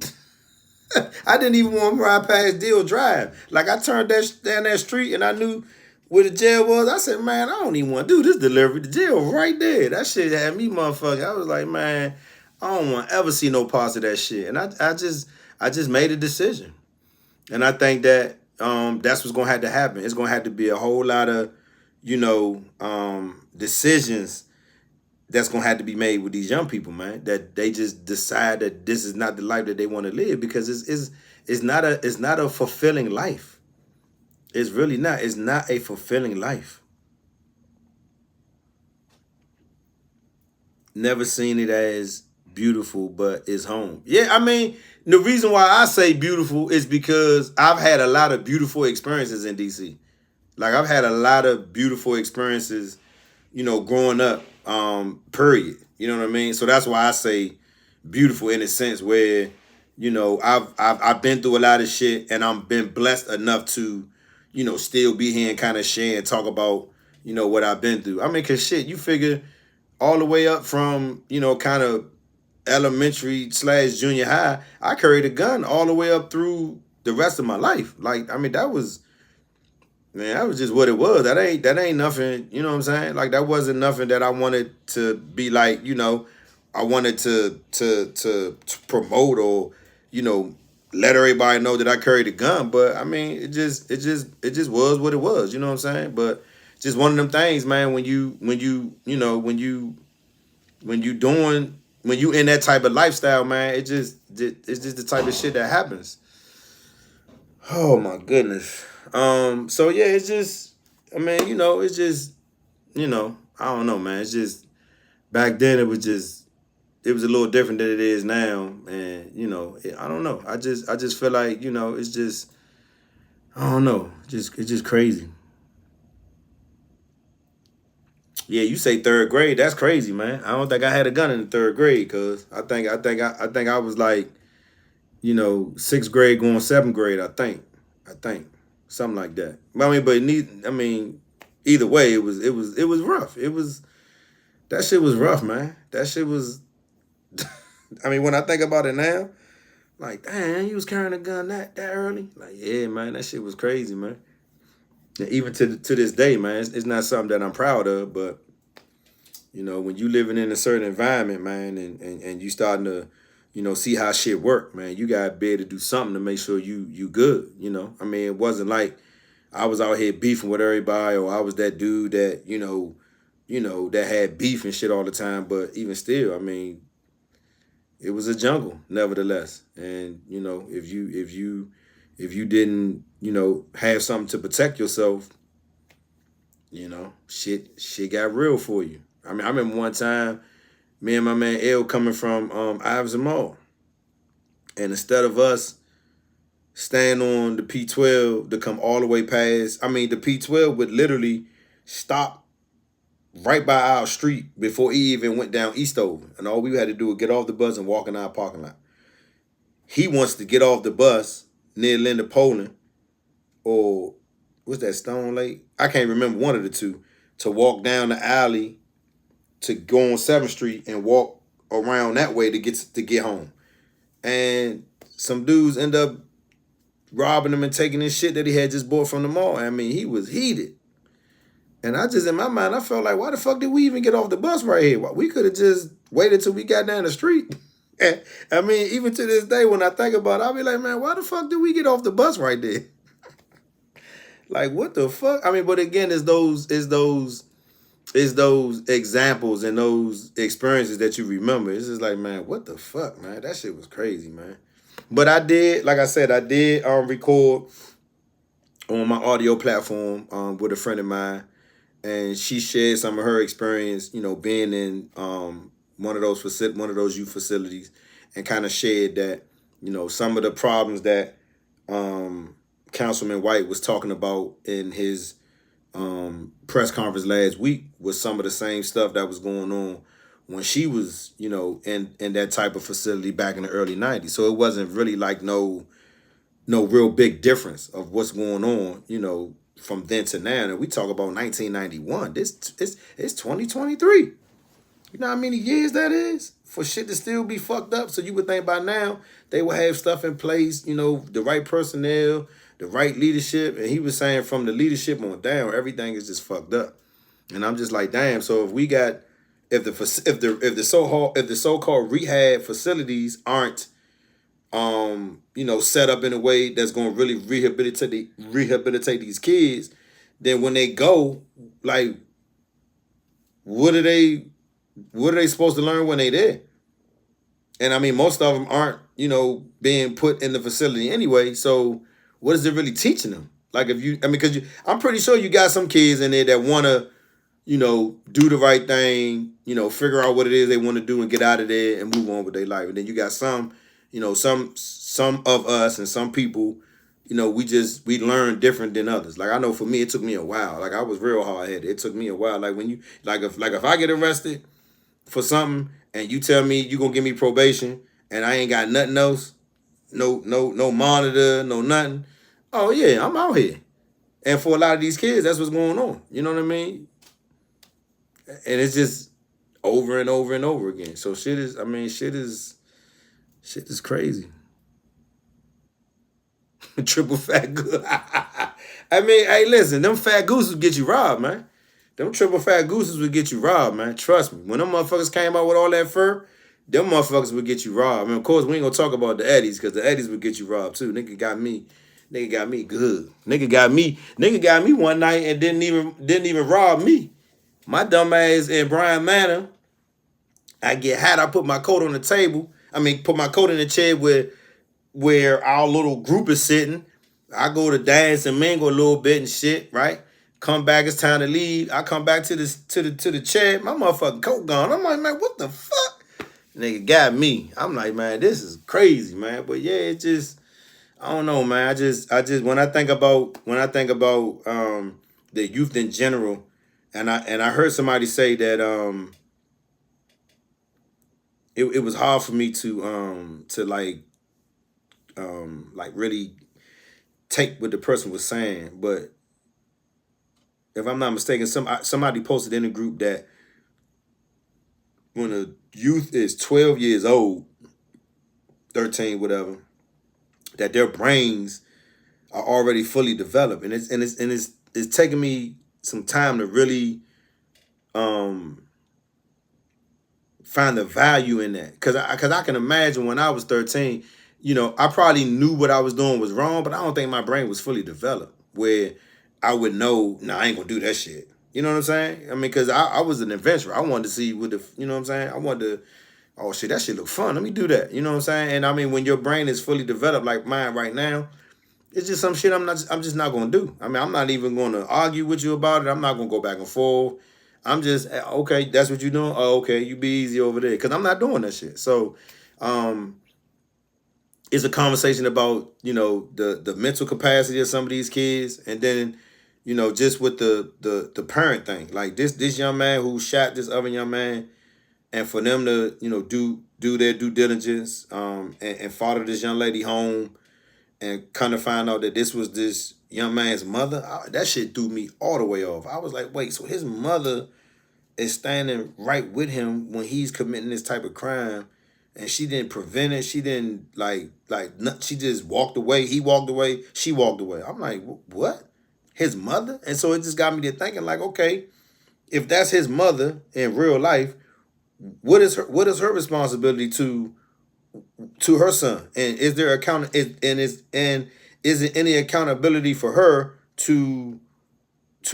I didn't even want to ride past Deal Drive. Like I turned down that street and I knew where the jail was. I said, man, I don't even want to do this delivery. The jail right there. That shit had me motherfucker. I was like, man, I don't want to ever see no parts of that shit. And I just made a decision. And I think that that's what's gonna have to happen. It's gonna have to be a whole lot of, decisions that's gonna have to be made with these young people, man. That they just decide that this is not the life that they want to live because it's not a fulfilling life. It's really not. It's not a fulfilling life. Never seen it as beautiful, but it's home. Yeah, I mean, the reason why I say beautiful is because I've had a lot of beautiful experiences in DC. Like I've had a lot of beautiful experiences, growing up. Period. You know what I mean? So that's why I say beautiful in a sense where, I've been through a lot of shit and I'm been blessed enough to, still be here and kind of share and talk about, what I've been through. I mean, cause shit, you figure all the way up from, kind of elementary slash junior high, I carried a gun all the way up through the rest of my life. Like, I mean, that was just what it was. That ain't nothing, you know what I'm saying? Like that wasn't nothing that I wanted to be like, I wanted to promote or, you know, let everybody know that I carried a gun. But I mean, it just was what it was, you know what I'm saying? But just one of them things, man, when you in that type of lifestyle, man, it's just the type of shit that happens. Oh my goodness. So yeah, it's just I mean, it's just, I don't know, man. It's just back then it was a little different than it is now. And, I don't know. I just feel like, it's just I don't know. It's just crazy. Yeah, you say third grade, that's crazy, man. I don't think I had a gun in the third grade, cause I think I was like, sixth grade going seventh grade, I think. Something like that. But either way, it was rough. That shit was rough, man. That shit was I mean, when I think about it now, like, damn, you was carrying a gun that early? Like, yeah, man, that shit was crazy, man. Even to this day, man, it's not something that I'm proud of, but when you living in a certain environment, man, and you starting to, see how shit work, man, you gotta be able to do something to make sure you good. I mean, it wasn't like I was out here beefing with everybody, or I was that dude that that had beef and shit all the time. But even still, I mean, it was a jungle, nevertheless. And if you didn't have something to protect yourself, shit got real for you. I mean, I remember one time, me and my man L coming from Ives Mall, and instead of us staying on the P12 to come all the way past, I mean, the P12 would literally stop right by our street before he even went down Eastover, and all we had to do was get off the bus and walk in our parking lot. He wants to get off the bus near Linda Poland, or what's that, Stone Lake? I can't remember, one of the two, to walk down the alley to go on 7th Street and walk around that way to get home. And some dudes end up robbing him and taking his shit that he had just bought from the mall. I mean, he was heated. And I just, in my mind, I felt like, why the fuck did we even get off the bus right here? We could have just waited till we got down the street. And, I mean, even to this day, when I think about it, I'll be like, man, why the fuck did we get off the bus right there? Like, what the fuck? I mean, but again, it's those examples and those experiences that you remember. It's just like, man, what the fuck, man? That shit was crazy, man. But I did, like I said, I did record on my audio platform with a friend of mine, and she shared some of her experience, being in one of those youth facilities, and kind of shared that, some of the problems that Councilman White was talking about in his press conference last week was some of the same stuff that was going on when she was, in that type of facility back in the early 90s. So it wasn't really like no real big difference of what's going on, from then to now. And we talk about 1991. It's 2023. You know how many years that is for shit to still be fucked up? So you would think by now they would have stuff in place, the right personnel, the right leadership. And he was saying from the leadership on down, everything is just fucked up. And I'm just like, damn. So if we got, if the so-called rehab facilities aren't set up in a way that's going to really rehabilitate these kids, then when they go, like, what are they supposed to learn when they there? And I mean, most of them aren't, being put in the facility anyway. So what is it really teaching them? Like, because I'm pretty sure you got some kids in there that want to, do the right thing, figure out what it is they want to do and get out of there and move on with their life. And then you got some, some of us and some people, we learn different than others. Like, I know for me, it took me a while. Like, I was real hard-headed. It took me a while. Like, when if I get arrested for something and you tell me you gonna give me probation and I ain't got nothing else, no monitor, no nothing. Oh yeah, I'm out here. And for a lot of these kids, that's what's going on. You know what I mean? And it's just over and over and over again. So shit is crazy. Triple fat goose. I mean, hey, listen, them fat gooses get you robbed, man. Them triple fat gooses would get you robbed, man. Trust me. When them motherfuckers came out with all that fur, them motherfuckers would get you robbed. I mean, of course, we ain't gonna talk about the Eddies, because the Eddies would get you robbed too. Nigga got me good. Nigga got me one night and didn't even rob me. My dumb ass in Bryan Manor, I get hot, I put my coat on the table. Put my coat in the chair where our little group is sitting. I go to dance and mingle a little bit and shit, right? Come back, it's time to leave. I come back to the chair. My motherfucking coat gone. I'm like, man, what the fuck? Nigga got me. I'm like, man, this is crazy, man. But yeah, it just, I don't know, man. I just when I think about the youth in general, and I heard somebody say that it was hard for me to really take what the person was saying. But if I'm not mistaken, somebody posted in the group that when a youth is 12 years old, 13, whatever, that their brains are already fully developed, and it's it's taking me some time to really um find the value in that. Cause I can imagine when I was 13, I probably knew what I was doing was wrong, but I don't think my brain was fully developed where I would know, nah, I ain't gonna do that shit. You know what I'm saying? I mean, cause I was an adventurer. I wanted to see what you know what I'm saying? I wanted to, oh shit, that shit look fun. Let me do that. You know what I'm saying? And I mean, when your brain is fully developed like mine right now, it's just some shit I'm just not gonna do. I mean, I'm not even gonna argue with you about it. I'm not gonna go back and forth. I'm just okay. That's what you doing. Oh, okay. You be easy over there because I'm not doing that shit. So, um, it's a conversation about the mental capacity of some of these kids, and then just with the parent thing. Like this young man who shot this other young man, and for them to do their due diligence, and follow this young lady home and kind of find out that this was this young man's mother, that shit threw me all the way off. I was like, wait, so his mother is standing right with him when he's committing this type of crime, and she didn't prevent it. She didn't she just walked away. He walked away. She walked away. I'm like, what? His mother? And so it just got me to thinking, like, okay, if that's his mother in real life, what is her responsibility to her son? And is there is it any accountability for her to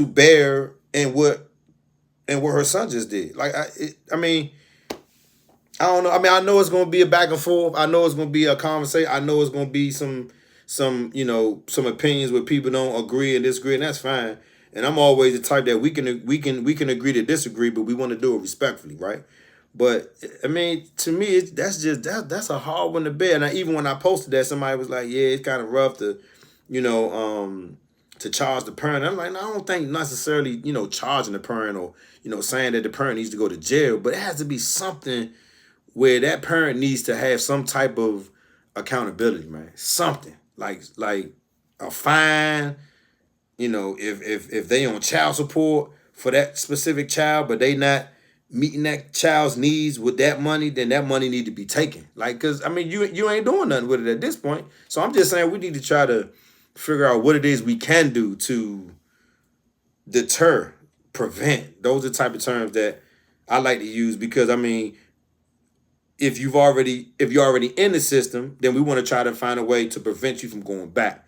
bear and what her son just did? Like I mean, I don't know. I mean, I know it's gonna be a back and forth. I know it's gonna be a conversation. I know it's gonna be some opinions where people don't agree and disagree, and that's fine. And I'm always the type that we can agree to disagree, but we want to do it respectfully, right? But I mean, to me, that's a hard one to bear. And even when I posted that, somebody was like, "Yeah, it's kind of rough you know, um, to charge the parent." I'm like, no, I don't think necessarily, charging the parent or saying that the parent needs to go to jail, but it has to be something where that parent needs to have some type of accountability, man. Something like a fine. If they on child support for that specific child, but they not meeting that child's needs with that money, then that money need to be taken. Like, cause I mean, you ain't doing nothing with it at this point. So I'm just saying we need to try to figure out what it is we can do to deter, prevent. Those are the type of terms that I like to use because I mean, if you're already in the system, then we want to try to find a way to prevent you from going back.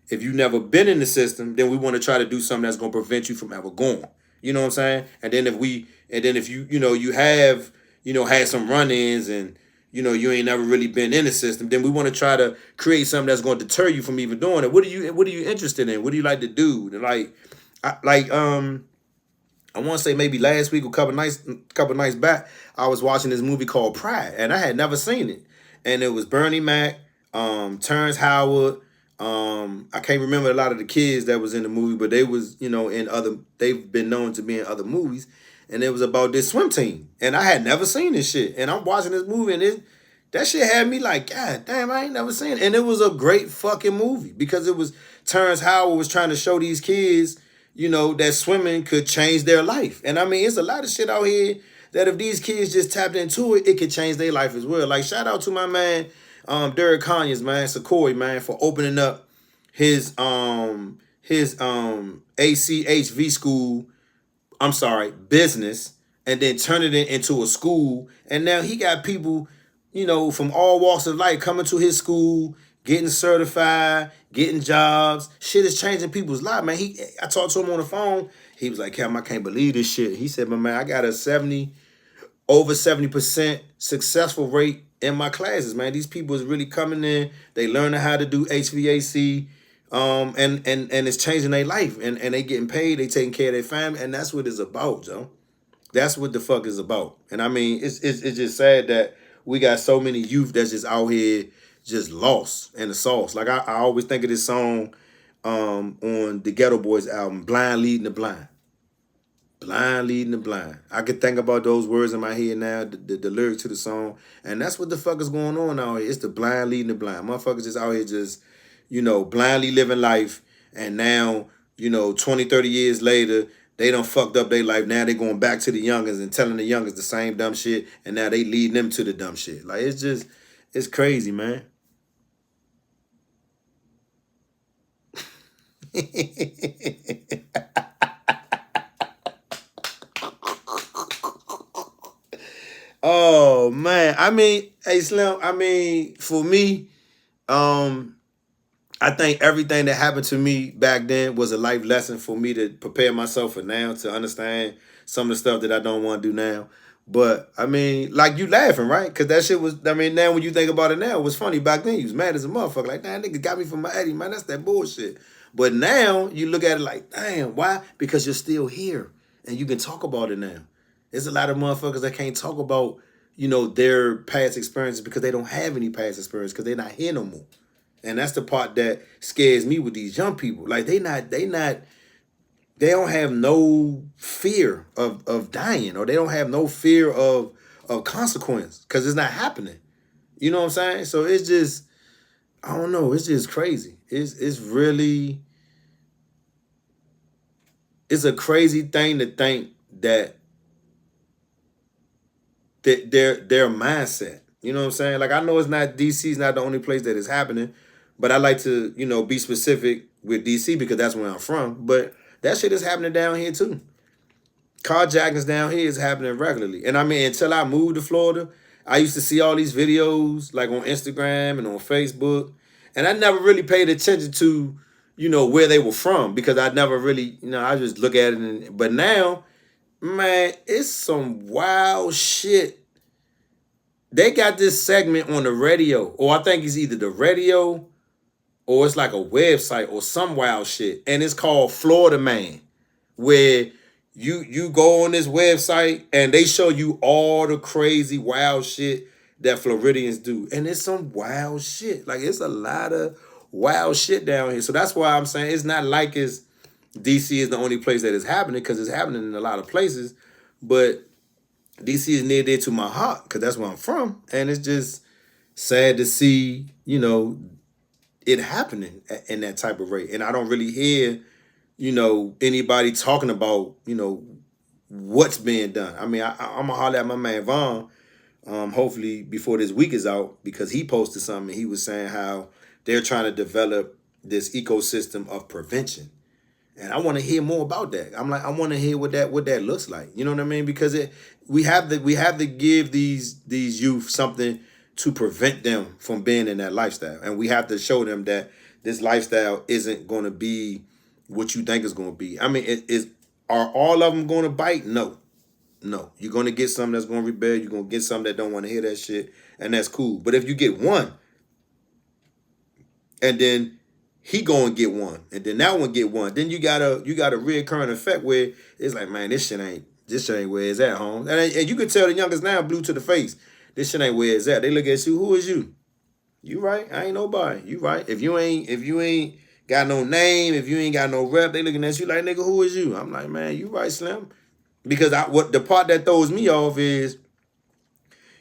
If you've never been in the system, then we want to try to do something that's going to prevent you from ever going. You know what I'm saying? And then if you have had some run-ins and you ain't never really been in the system, then we want to try to create something that's going to deter you from even doing it. What are you interested in? What do you like to do? I want to say maybe last week or couple nights back, I was watching this movie called Pride, and I had never seen it. And it was Bernie Mac, Terrence Howard. I can't remember a lot of the kids that was in the movie, but they was in other. They've been known to be in other movies, and it was about this swim team, and I had never seen this shit. And I'm watching this movie, and that shit had me like, God damn, I ain't never seen it. And it was a great fucking movie because it was Terrence Howard was trying to show these kids that swimming could change their life. And I mean, it's a lot of shit out here that if these kids just tapped into it, it could change their life as well. Like, shout out to my man, Derek Conyers, man, Sequoia, man, for opening up his ACHV school, I'm sorry, business, and then turning it into a school. And now he got people, from all walks of life coming to his school, getting certified, getting jobs. Shit is changing people's lives, man. I talked to him on the phone. He was like, Cam, I can't believe this shit. He said, my man, I got a over 70% successful rate in my classes, man. These people is really coming in. They learning how to do HVAC, and it's changing their life. And they getting paid. They taking care of their family, and that's what it's about, Joe. That's what the fuck is about. And I mean, it's just sad that we got so many youth that's just out here just lost in the sauce. Like I always think of this song on the Ghetto Boys album, Blind Leading the Blind. Blind leading the blind. I could think about those words in my head now, the lyrics to the song, and that's what the fuck is going on out here. It's the blind leading the blind. Motherfuckers just out here just, blindly living life, and now, 20, 30 years later, they done fucked up their life. Now they going back to the youngers and telling the youngers the same dumb shit, and now they leading them to the dumb shit. Like, it's crazy, man. Oh man, I mean, hey Slim, I mean, for me, um, I think everything that happened to me back then was a life lesson for me to prepare myself for now to understand some of the stuff that I don't want to do now. But I mean, like you laughing, right? Because that shit was. I mean, now when you think about it now, it was funny. Back then, you was mad as a motherfucker. Like, damn, nigga got me from my Eddie, man. That's that bullshit. But now you look at it like, damn, why? Because you're still here and you can talk about it now. There's a lot of motherfuckers that can't talk about, their past experiences because they don't have any past experience because they're not here no more. And that's the part that scares me with these young people. Like they don't have no fear of dying, or they don't have no fear of consequence because it's not happening. You know what I'm saying? So it's just, I don't know, it's just crazy. It's really, it's a crazy thing to think that their mindset. You know what I'm saying? Like I know it's not DC's not the only place that is happening, but I like to, be specific with DC because that's where I'm from. But that shit is happening down here too. Carjackings down here is happening regularly. And I mean, until I moved to Florida, I used to see all these videos like on Instagram and on Facebook. And I never really paid attention to, where they were from because I never really, I just look at it. But now, man, it's some wild shit. They got this segment on the radio, or I think it's either the radio or it's like a website or some wild shit. And it's called Florida Man, where you go on this website and they show you all the crazy wild shit that Floridians do. And it's some wild shit. Like it's a lot of wild shit down here. So that's why I'm saying it's not like DC is the only place that is happening, because it's happening in a lot of places. But DC is near there to my heart because that's where I'm from. And it's just sad to see, it happening in that type of rate. And I don't really hear, anybody talking about, what's being done. I mean, I'm going to holler at my man Vaughn, hopefully before this week is out, because he posted something. He was saying how they're trying to develop this ecosystem of prevention. And I want to hear more about that. I'm like, I want to hear what that looks like. You know what I mean? Because we have to give these youth something to prevent them from being in that lifestyle. And we have to show them that this lifestyle isn't going to be what you think it's going to be. I mean, are all of them going to bite? No. You're going to get some that's going to rebel. You're going to get some that don't want to hear that shit. And that's cool. But if you get one, and then he go and get one, and then that one get one, then you got a reoccurring effect where it's like, man, this shit ain't where it's at, home. And you can tell the youngest now blue to the face. This shit ain't where it's at. They look at you, who is you? You right? I ain't nobody. You right? If you ain't got no name, if you ain't got no rep, they looking at you like, nigga, who is you? I'm like, man, you right, Slim. Because what the part that throws me off is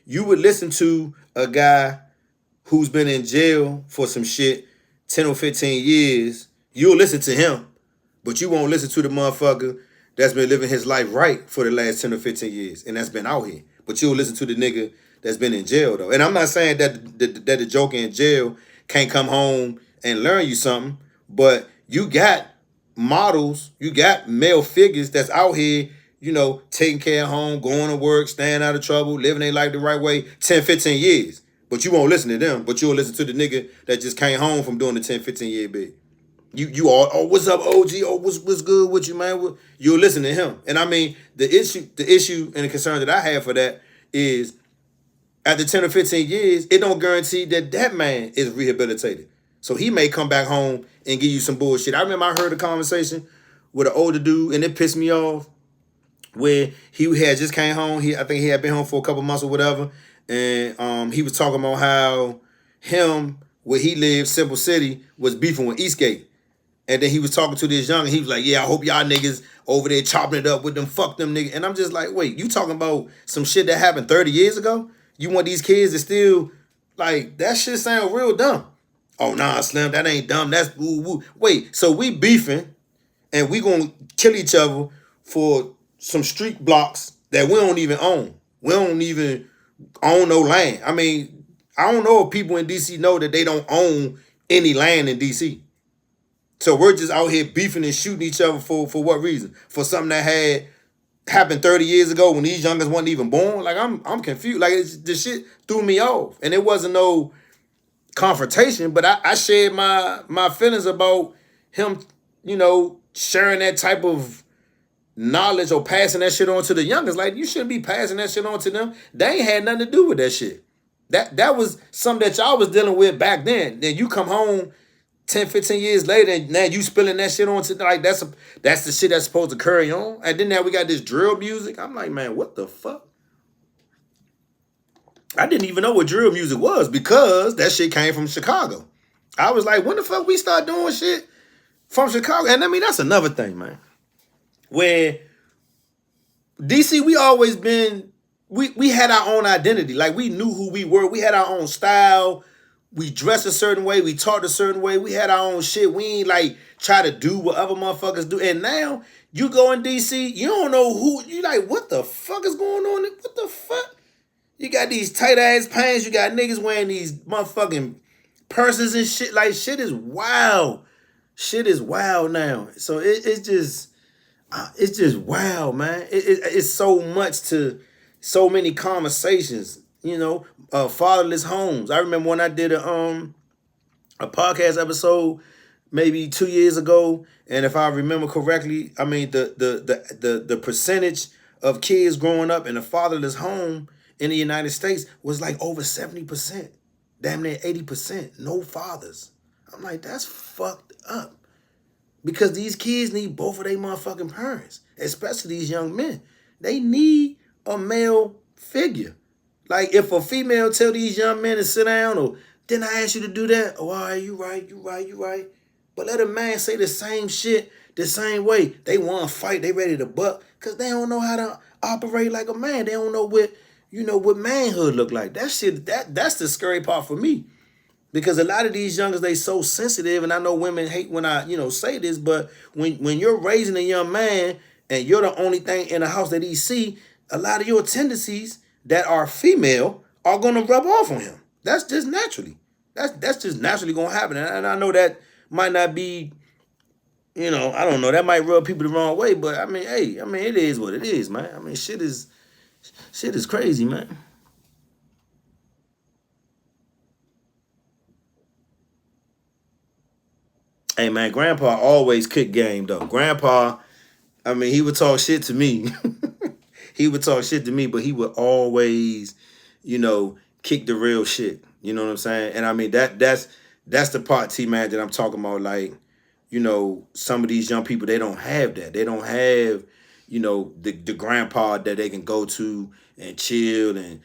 you would listen to a guy who's been in jail for some shit 10 or 15 years, you'll listen to him, but you won't listen to the motherfucker that's been living his life right for the last 10 or 15 years and that's been out here. But you'll listen to the nigga that's been in jail, though. And I'm not saying that the joker in jail can't come home and learn you something, but you got models, you got male figures that's out here, taking care of home, going to work, staying out of trouble, living their life the right way 10, 15 years. But you won't listen to them, but you'll listen to the nigga that just came home from doing the 10, 15 year bid. You all, oh, what's up, OG? Oh, what's good with you, man? You'll listen to him. And I mean, the issue and the concern that I have for that is after 10 or 15 years, it don't guarantee that man is rehabilitated. So he may come back home and give you some bullshit. I remember I heard a conversation with an older dude, and it pissed me off, where he had just came home. I think he had been home for a couple months or whatever. And he was talking about how where he lived, Simple City, was beefing with Eastgate. And then he was talking to this young, and he was like, yeah, I hope y'all niggas over there chopping it up with them, fuck them niggas. And I'm just like, wait, you talking about some shit that happened 30 years ago? You want these kids to still, like, that shit sound real dumb. Oh, nah, Slim, that ain't dumb. That's woo-woo. Wait, so we beefing, and we gonna kill each other for some street blocks that we don't even own. We don't even own no land. I mean, I don't know if people in DC know that they don't own any land in DC. So we're just out here beefing and shooting each other for what reason? For something that had happened 30 years ago when these youngers wasn't even born. Like I'm confused. Like this shit threw me off, and it wasn't no confrontation, but I shared my feelings about him, sharing that type of knowledge or passing that shit on to the youngest. Like, you shouldn't be passing that shit on to them. They ain't had nothing to do with that shit. That was something that y'all was dealing with back then. Then you come home 10, 15 years later, and now you spilling that shit on to, like, that's the shit that's supposed to carry on. And then now we got this drill music. I'm like, man, what the fuck? I didn't even know what drill music was because that shit came from Chicago. I was like, when the fuck we start doing shit from Chicago? And I mean, that's another thing, man. Where DC, we always been, we had our own identity. Like, we knew who we were. We had our own style. We dressed a certain way. We talked a certain way. We had our own shit. We ain't like try to do what other motherfuckers do. And now you go in DC, you don't know who, you like, what the fuck is going on? What the fuck? You got these tight ass pants. You got niggas wearing these motherfucking purses and shit. Like, shit is wild. Shit is wild now. So it's just wild, man. It's so much to so many conversations. Fatherless homes. I remember when I did a podcast episode maybe 2 years ago, and if I remember correctly, I mean the percentage of kids growing up in a fatherless home in the United States was like over 70%, damn near 80%, no fathers. I'm like, that's fucked up. Because these kids need both of their motherfucking parents, especially these young men. They need a male figure. Like, if a female tell these young men to sit down, or didn't I ask you to do that? Oh, all right, you right. But let a man say the same shit the same way. They want to fight, they ready to buck, because they don't know how to operate like a man. They don't know what manhood look like. That shit, that's the scary part for me. Because a lot of these youngers, they so sensitive, and I know women hate when I, say this, but when you're raising a young man and you're the only thing in the house that he see, a lot of your tendencies that are female are gonna rub off on him. That's just naturally. That's just naturally gonna happen. And I know that might not be, I don't know, that might rub people the wrong way, but I mean, hey, it is what it is, man. I mean, shit is crazy, man. Hey, man, Grandpa always kick game, though. Grandpa, I mean, he would talk shit to me. He would talk shit to me, but he would always, kick the real shit. You know what I'm saying? And I mean, that's the part, T-Man, that I'm talking about. Like, some of these young people, they don't have that. They don't have, the grandpa that they can go to and chill, and,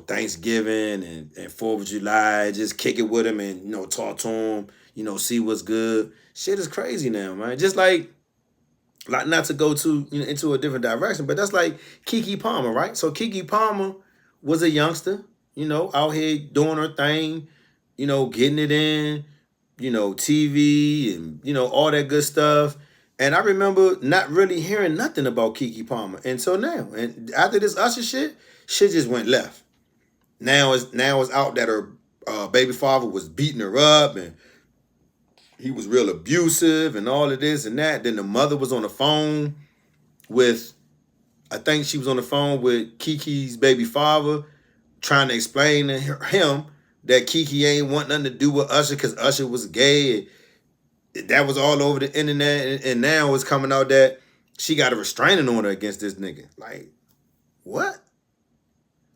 Thanksgiving and 4th of July, just kick it with him and, talk to him, see what's good. Shit is crazy now, man. Just like not to go to into a different direction, but that's like Keke Palmer, right? So Keke Palmer was a youngster, out here doing her thing, getting it in, TV and all that good stuff. And I remember not really hearing nothing about Keke Palmer until now. And after this Usher shit just went left. Now it's out that her baby father was beating her up, and he was real abusive and all of this and that. Then the mother was on the phone with, I think she was on the phone with Keke's baby father, trying to explain to him that Keke ain't want nothing to do with Usher because Usher was gay. And that was all over the internet. And now it's coming out that she got a restraining order against this nigga. Like, what?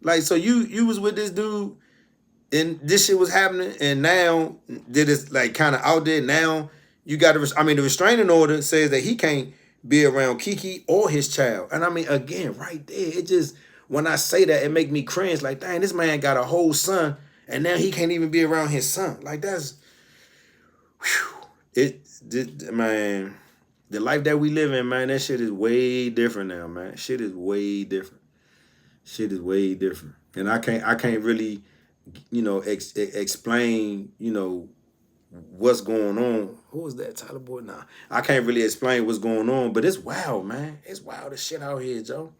Like, so you was with this dude and this shit was happening, and now that it's like kind of out there, now you got the restraining order says that he can't be around Keke or his child. And I mean, again, right there, it just, when I say that, it make me cringe. Like, dang, this man got a whole son, and now he can't even be around his son. Like, that's, man, the life that we live in, man, that shit is way different now, man. Shit is way different. And I can't really, explain, what's going on. Who is that, Tyler Boy? Nah, I can't really explain what's going on, but it's wild, man. It's wild as shit out here, Joe.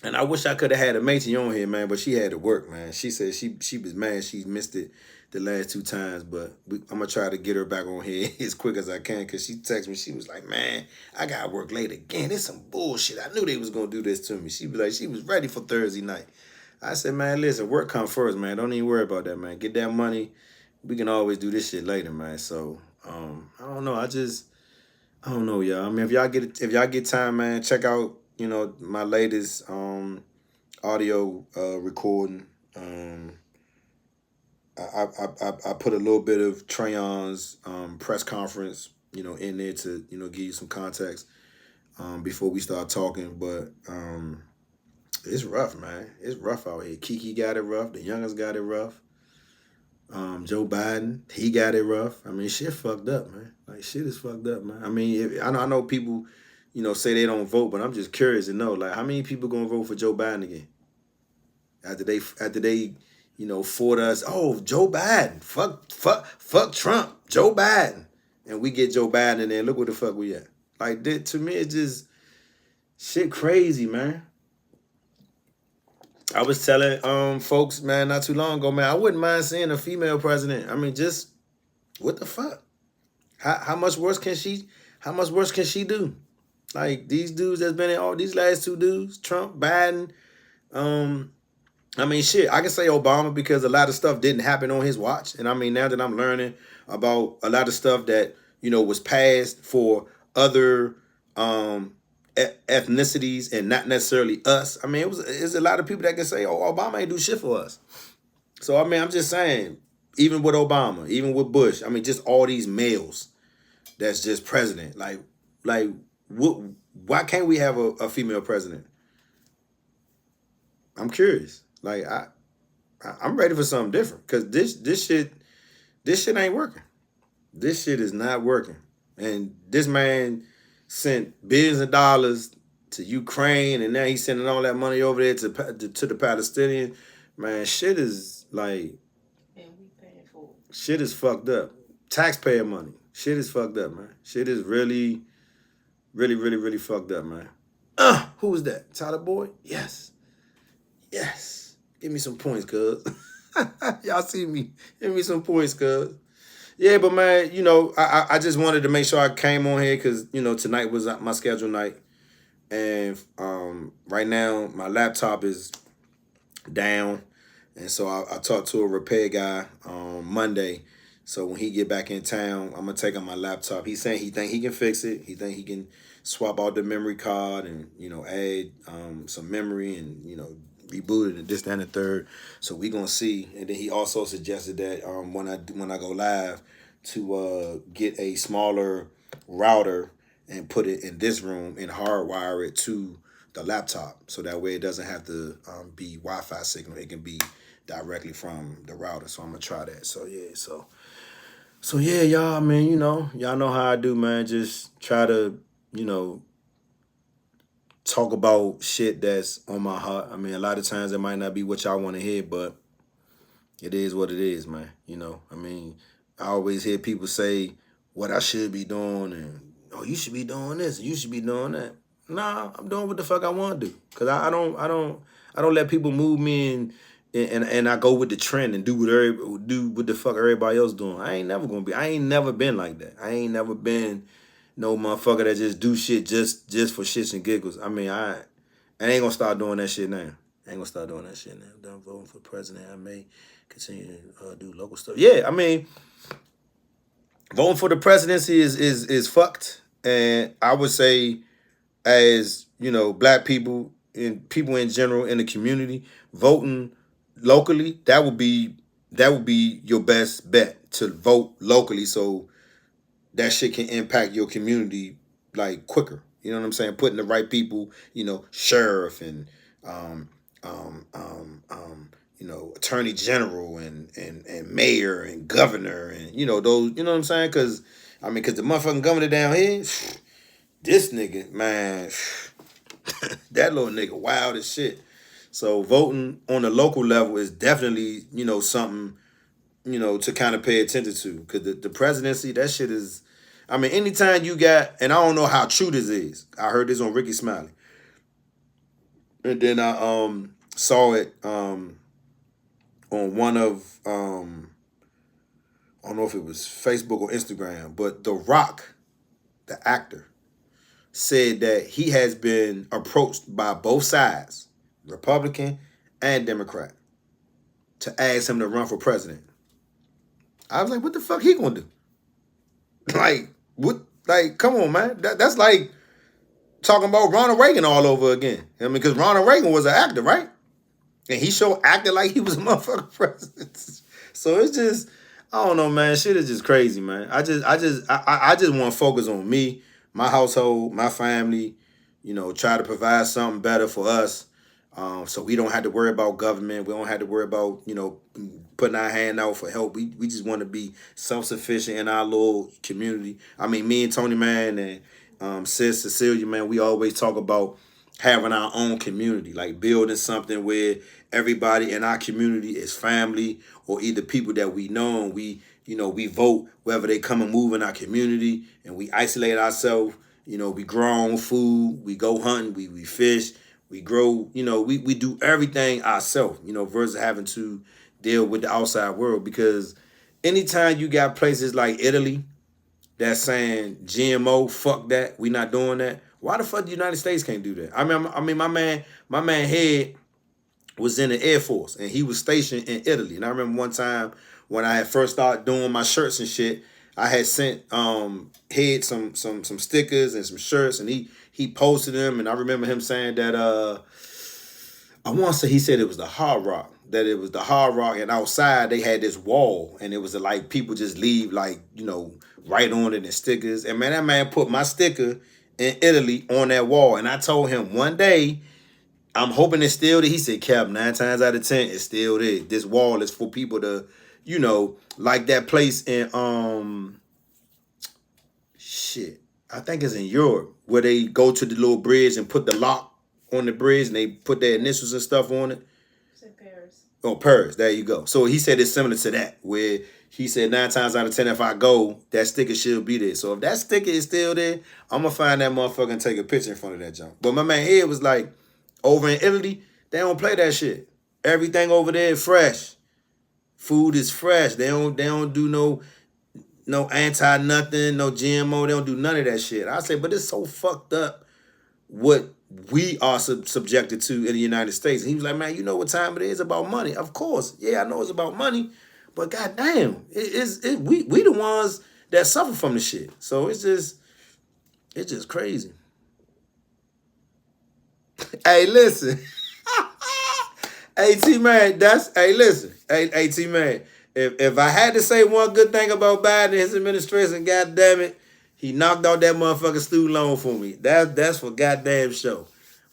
And I wish I could have had Amechi on here, man, but she had to work, man. She said she was mad she missed it the last two times, but I'm gonna try to get her back on here as quick as I can because she texted me. She was like, "Man, I gotta work late again. It's some bullshit. I knew they was gonna do this to me." She was like, she was ready for Thursday night. I said, "Man, listen, work come first, man. Don't even worry about that, man. Get that money. We can always do this shit later, man." So I don't know. I don't know, y'all. I mean, if y'all get time, man, check out my latest audio recording. I put a little bit of Trayon's press conference, in there to, give you some context before we start talking. But it's rough, man. It's rough out here. Keke got it rough. The youngest got it rough. Joe Biden, he got it rough. I mean, shit fucked up, man. Like, shit is fucked up, man. I mean, I know people, say they don't vote, but I'm just curious to know, like, how many people gonna vote for Joe Biden again? After they fought us, oh, Joe Biden, fuck Trump, Joe Biden, and we get Joe Biden, and then look where the fuck we at. Like, to me, it's just shit crazy, man. I was telling folks, man, not too long ago, man, I wouldn't mind seeing a female president. I mean, just what the fuck? How much worse can she? How much worse can she do? Like, these dudes that's been in all these last two dudes, Trump, Biden. I mean, shit, I can say Obama because a lot of stuff didn't happen on his watch. And I mean, now that I'm learning about a lot of stuff that, was passed for other ethnicities and not necessarily us. I mean, it's a lot of people that can say, oh, Obama ain't do shit for us. So, I mean, I'm just saying, even with Obama, even with Bush, I mean, just all these males that's just president. Like, why can't we have a female president? I'm curious. Like, I'm ready for something different because this shit ain't working. This shit is not working. And this man sent billions of dollars to Ukraine, and now he's sending all that money over there to the Palestinians. Man, shit is like, and we paying for it. Shit is fucked up. Taxpayer money. Shit is fucked up, man. Shit is really, really, really, really fucked up, man. Who was that? Tyler Boyd? Yes. Yes. Give me some points, cuz. Y'all see me. Give me some points, cuz. Yeah, but man, I just wanted to make sure I came on here because, tonight was my scheduled night. And right now, my laptop is down. And so I talked to a repair guy on Monday. So when he get back in town, I'm going to take out my laptop. He's saying he think he can fix it. He think he can swap out the memory card and, add some memory and, reboot it and this, that, and the third. So we going to see. And then he also suggested that when I go live to get a smaller router and put it in this room and hardwire it to the laptop. So that way it doesn't have to be Wi-Fi signal. It can be directly from the router. So I'm going to try that. So, yeah, So yeah, y'all, I mean, y'all know how I do, man. Just try to, talk about shit that's on my heart. I mean, a lot of times it might not be what y'all want to hear, but it is what it is, man. I mean, I always hear people say what I should be doing and, oh, you should be doing this, and you should be doing that. Nah, I'm doing what the fuck I want to do. Cause I don't let people move me and I go with the trend and do what the fuck everybody else doing. I ain't never been like that. I ain't never been no motherfucker that just do shit just for shits and giggles. I mean, I ain't gonna start doing that shit now. I'm done voting for president. I may continue to do local stuff. Yeah, I mean, voting for the presidency is fucked. And I would say, as black people and people in general in the community, voting locally, that would be your best bet, to vote locally so that shit can impact your community like quicker. You know what I'm saying? Putting the right people, sheriff and attorney general and mayor and governor and those, you know what I'm saying? Cause the motherfucking governor down here, this nigga, man, that little nigga wild as shit. So voting on the local level is definitely, something, to kind of pay attention to. Because the presidency, that shit is, I mean, anytime you got, and I don't know how true this is. I heard this on Ricky Smiley. And then I saw it on one of I don't know if it was Facebook or Instagram, but The Rock, the actor, said that he has been approached by both sides, Republican and Democrat, to ask him to run for president. I was like, what the fuck he gonna do? Like, what? Like, come on, man. That's like talking about Ronald Reagan all over again. I mean, because Ronald Reagan was an actor, right? And he sure acted like he was a motherfucking president. So it's just, I don't know, man. Shit is just crazy, man. I just want to focus on me, my household, my family. Try to provide something better for us, so we don't have to worry about government. We don't have to worry about putting our hand out for help. We just want to be self sufficient in our little community. I mean, me and Tony, man, and sis Cecilia, man, we always talk about having our own community, like building something where everybody in our community is family, or either people that we know, and we vote whether they come and move in our community, and we isolate ourselves. We grow our own food, we go hunting, we fish, we grow, we do everything ourselves, versus having to deal with the outside world. Because anytime you got places like Italy that's saying GMO, fuck that, we not doing that. Why the fuck the United States can't do that? I mean, my man Head was in the Air Force, and he was stationed in Italy. And I remember one time when I had first started doing my shirts and shit, I had sent Head some stickers and some shirts, and he posted them. And I remember him saying that I want to say he said it was the Hard Rock. That it was the Hard Rock, and outside they had this wall, and it was like people just leave right on it and stickers. And man, that man put my sticker in Italy on that wall, and I told him one day, I'm hoping it's still there. He said, Cap, 9 times out of 10, it's still there. This wall is for people to, like that place in shit. I think it's in Europe where they go to the little bridge and put the lock on the bridge, and they put their initials and stuff on it. Oh, Paris. There you go. So he said it's similar to that, where he said 9 times out of 10, if I go, that sticker should be there. So if that sticker is still there, I'm going to find that motherfucker and take a picture in front of that junk. But my man here was like, over in Italy, they don't play that shit. Everything over there is fresh. Food is fresh. They don't do no anti nothing, no GMO. They don't do none of that shit. I say, but it's so fucked up what we are subjected to in the United States. And he was like, man, you know what time it is? About money. Of course. Yeah, I know it's about money. But goddamn, we the ones that suffer from the shit. So it's just crazy. Hey, listen. Hey, T-Man, listen. Hey, T-Man, if I had to say one good thing about Biden and his administration, goddamn it, he knocked out that motherfucking student loan for me. That's for goddamn show.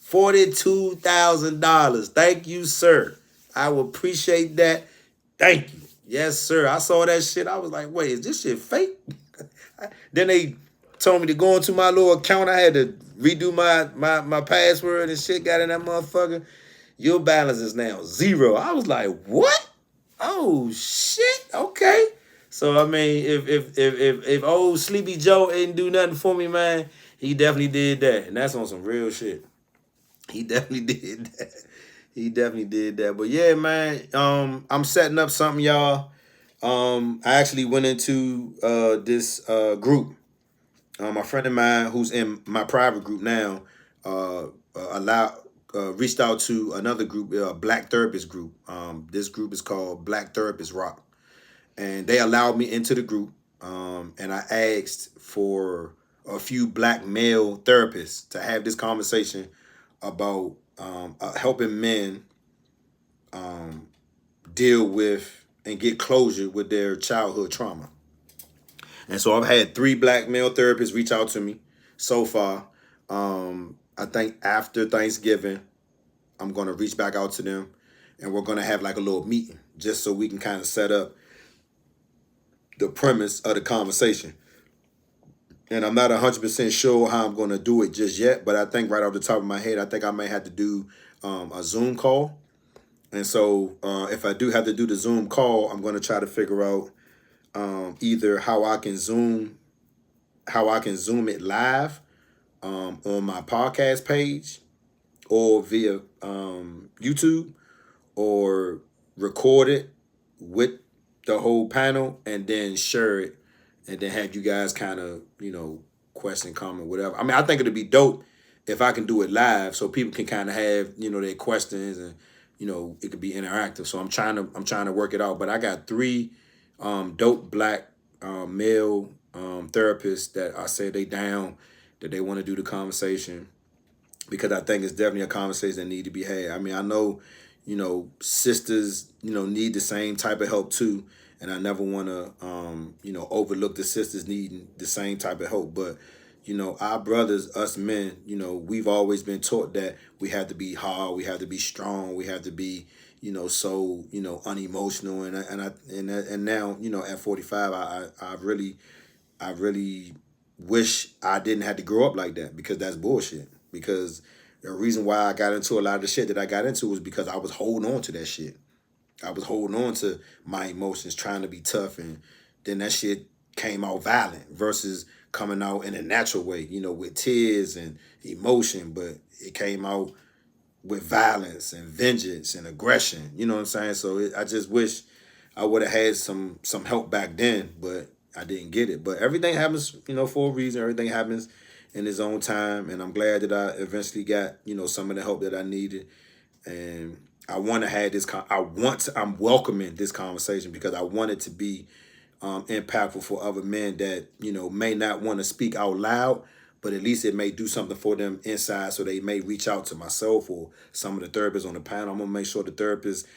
$42,000. Thank you, sir. I will appreciate that. Thank you. Yes, sir. I saw that shit. I was like, wait, is this shit fake? Then they told me to go into my little account. I had to redo my password and shit. Got in that motherfucker. Your balance is now 0. I was like, what? Oh shit. Okay. So I mean, if old Sleepy Joe ain't do nothing for me, man, he definitely did that, and that's on some real shit. He definitely did that. He definitely did that. But yeah, man, I'm setting up something, y'all. I actually went into this group. A friend of mine who's in my private group now reached out to another group, Black Therapist group. This group is called Black Therapist Rock, and they allowed me into the group. And I asked for a few black male therapists to have this conversation about helping men deal with and get closure with their childhood trauma. And so I've had 3 black male therapists reach out to me so far. I think after Thanksgiving, I'm going to reach back out to them, and we're going to have like a little meeting just so we can kind of set up the premise of the conversation. And I'm not 100% sure how I'm going to do it just yet, but I think right off the top of my head, I think I may have to do a Zoom call. And so if I do have to do the Zoom call, I'm going to try to figure out either how I can Zoom it live on my podcast page, or via YouTube, or record it with the whole panel and then share it and then have you guys kind of, question, comment, whatever. I mean, I think it'd be dope if I can do it live so people can kind of have, their questions and, it could be interactive. So I'm trying to work it out. But I got three dope black male therapists that I say they down, that they want to do the conversation because I think it's definitely a conversation that need to be had. I mean, I know, sisters, need the same type of help too, and I never want to, overlook the sisters needing the same type of help. But, our brothers, us men, we've always been taught that we have to be hard, we have to be strong, we have to be, so, unemotional, and now, at 45, I really wish I didn't have to grow up like that because that's bullshit. Because the reason why I got into a lot of the shit that I got into was because I was holding on to that shit. I was holding on to my emotions, trying to be tough, and then that shit came out violent versus coming out in a natural way, with tears and emotion, but it came out with violence and vengeance and aggression. You know what I'm saying? So I just wish I would have had some help back then, but I didn't get it. But everything happens, for a reason. Everything happens in its own time, and I'm glad that I eventually got, some of the help that I needed. And I want to have this. I'm welcoming this conversation because I want it to be impactful for other men that may not want to speak out loud, but at least it may do something for them inside. So they may reach out to myself or some of the therapists on the panel. I'm gonna make sure the therapists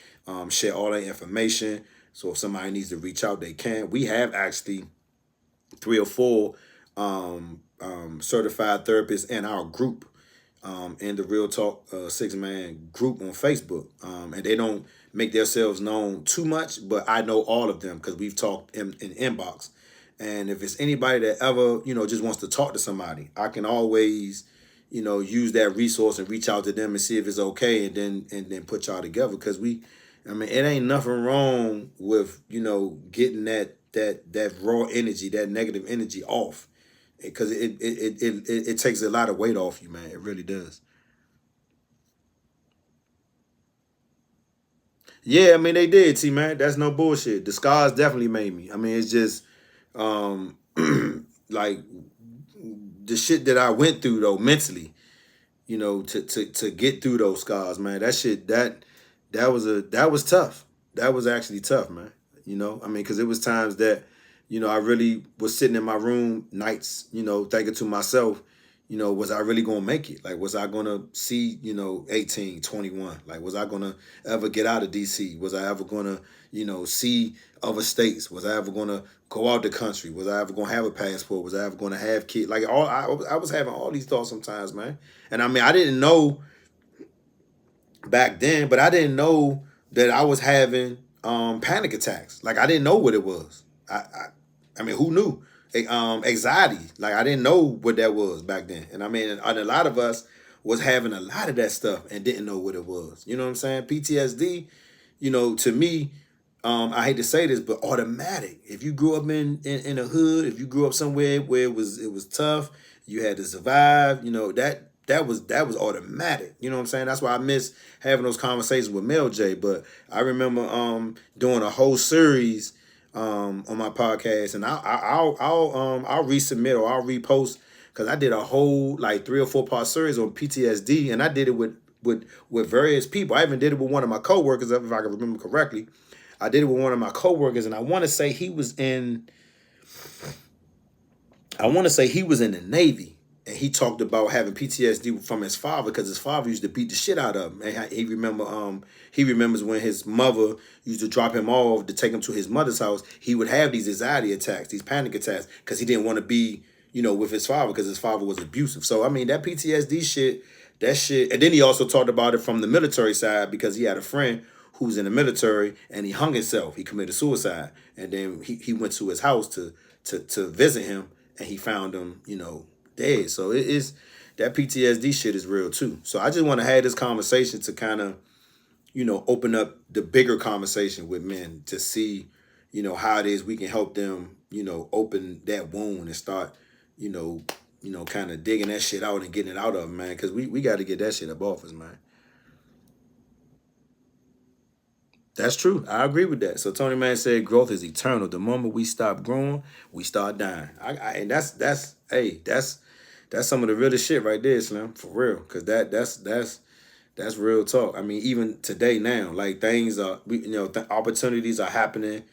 share all that information. So if somebody needs to reach out, they can. We have actually 3 or 4 certified therapists in our group, in the Real Talk 6-man group on Facebook. And they don't make themselves known too much, but I know all of them because we've talked in inbox. And if it's anybody that ever, just wants to talk to somebody, I can always, use that resource and reach out to them and see if it's okay, and then put y'all together. Because I mean, it ain't nothing wrong with, getting that raw energy, that negative energy off, because it takes a lot of weight off you, man. It really does. Yeah, I mean they did, T man. That's no bullshit. The scars definitely made me. I mean, it's just um like the shit that I went through though mentally, to get through those scars, man. That shit that was tough. That was actually tough, man. I mean, because it was times that, I really was sitting in my room nights, thinking to myself, was I really gonna make it? Like, was I gonna see, 18, 21? Like, was I gonna ever get out of DC? Was I ever gonna, see other states? Was I ever gonna go out the country? Was I ever gonna have a passport? Was I ever gonna have kids? Like, I was having all these thoughts sometimes, man. And I mean, I didn't know back then, but I didn't know that I was having panic attacks. Like, I didn't know what it was. I mean, who knew? Anxiety. Like, I didn't know what that was back then. And I mean, and a lot of us was having a lot of that stuff and didn't know what it was. You know what I'm saying? PTSD, to me, I hate to say this, but automatic. If you grew up in a hood, if you grew up somewhere where it was tough, you had to survive. That was automatic. You know what I'm saying? That's why I miss having those conversations with Mel J. But I remember doing a whole series on my podcast, and I'll resubmit or I'll repost because I did a whole like 3 or 4 part series on PTSD, and I did it with various people. I even did it with one of my coworkers, if I can remember correctly. I did it with one of my coworkers, and I want to say he was in. I want to say he was in the Navy, and he talked about having PTSD from his father because his father used to beat the shit out of him. And he remembers when his mother used to drop him off to take him to his mother's house. He would have these anxiety attacks, these panic attacks, because he didn't want to be, with his father because his father was abusive. So I mean that PTSD shit, that shit, and then he also talked about it from the military side because he had a friend who's in the military and he hung himself. He committed suicide, and then he went to his house to visit him, and he found him, dead. So it is that PTSD shit is real too. So I just want to have this conversation to kind of, open up the bigger conversation with men to see, how it is we can help them, open that wound and start, kind of digging that shit out and getting it out of them, man. Because we got to get that shit up off us, man. That's true. I agree with that. So Tony Man said growth is eternal. The moment we stop growing, we start dying. And that's hey, that's some of the realest shit right there, Slim, for real. Cause that's real talk. I mean, even today now, like things are, opportunities are happening,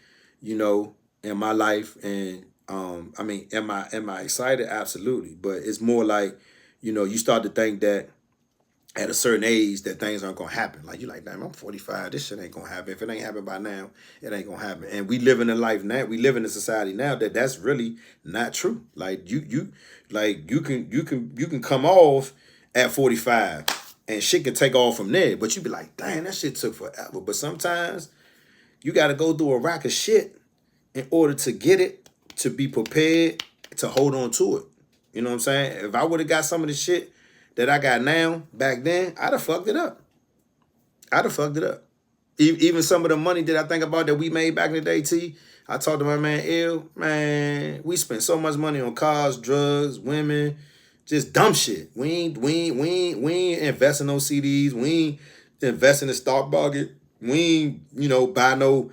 in my life, and I mean, am I excited? Absolutely, but it's more like, you start to think that at a certain age that things aren't gonna happen. Like you're like, damn, I'm 45. This shit ain't gonna happen. If it ain't happened by now, it ain't gonna happen. And we live in a life now. We live in a society now that's really not true. Like you can come off at 45 and shit can take off from there. But you be like, dang, that shit took forever. But sometimes you got to go through a rack of shit in order to get it, to be prepared to hold on to it. You know what I'm saying? If I would have got some of the shit that I got now back then, I'd have fucked it up. I'd have fucked it up. Even some of the money that I think about that we made back in the day, T. I talked to my man L. Man, we spent so much money on cars, drugs, women, just dumb shit. We ain't invest in no CDs. We ain't invest in the stock market. We ain't, buy no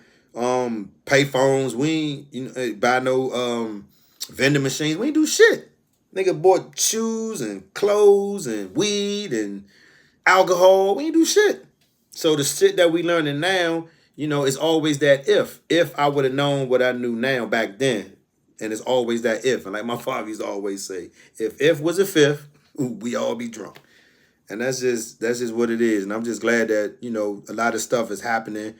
pay phones. We ain't, buy no vending machines. We ain't do shit. Nigga bought shoes and clothes and weed and alcohol. We ain't do shit. So the shit that we learning now, it's always that if. If I would have known what I knew now back then, and it's always that if. And like my father used to always say, if was a fifth, we all be drunk. And that's just what it is. And I'm just glad that, a lot of stuff is happening,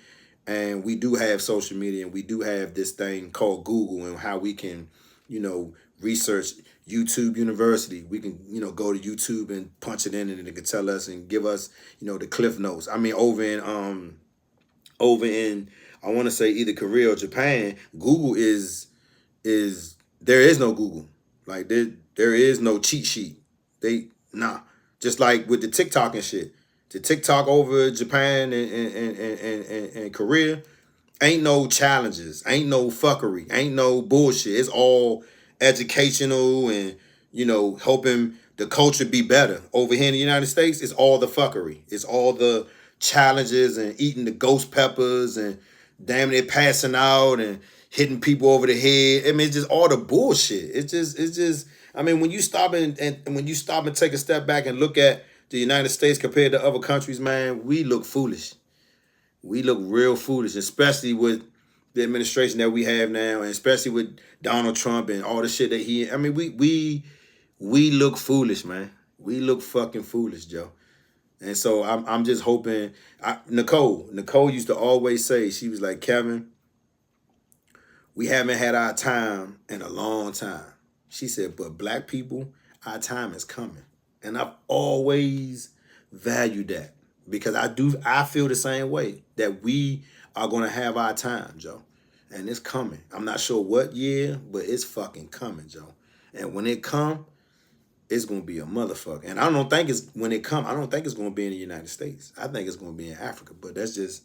and we do have social media, and we do have this thing called Google, and how we can, research YouTube University. We can, go to YouTube and punch it in, and it can tell us and give us, the cliff notes. I mean, over in I want to say either Korea or Japan, Google is there is no Google. Like there is no cheat sheet. They nah. Just like with the TikTok and shit. The TikTok over Japan and Korea, ain't no challenges, ain't no fuckery, ain't no bullshit. It's all educational and, helping the culture be better. Over here in the United States, it's all the fuckery. It's all the challenges and eating the ghost peppers and damn near passing out and hitting people over the head. I mean, it's just all the bullshit. It's just. I mean, when you stop and when you stop and take a step back and look at the United States compared to other countries, man, we look foolish. We look real foolish, especially with the administration that we have now, and especially with Donald Trump and all the shit that he. I mean, we look foolish, man. We look fucking foolish, Joe. And so I'm just hoping. Nicole used to always say, she was like, Kevin, we haven't had our time in a long time. She said, but black people, our time is coming. And I've always valued that, because I feel the same way, that we are going to have our time, Joe. And it's coming. I'm not sure what year, but it's fucking coming, Joe. And when it come, it's going to be a motherfucker. And I don't think it's, when it come, I don't think it's going to be in the United States. I think it's going to be in Africa. But that's just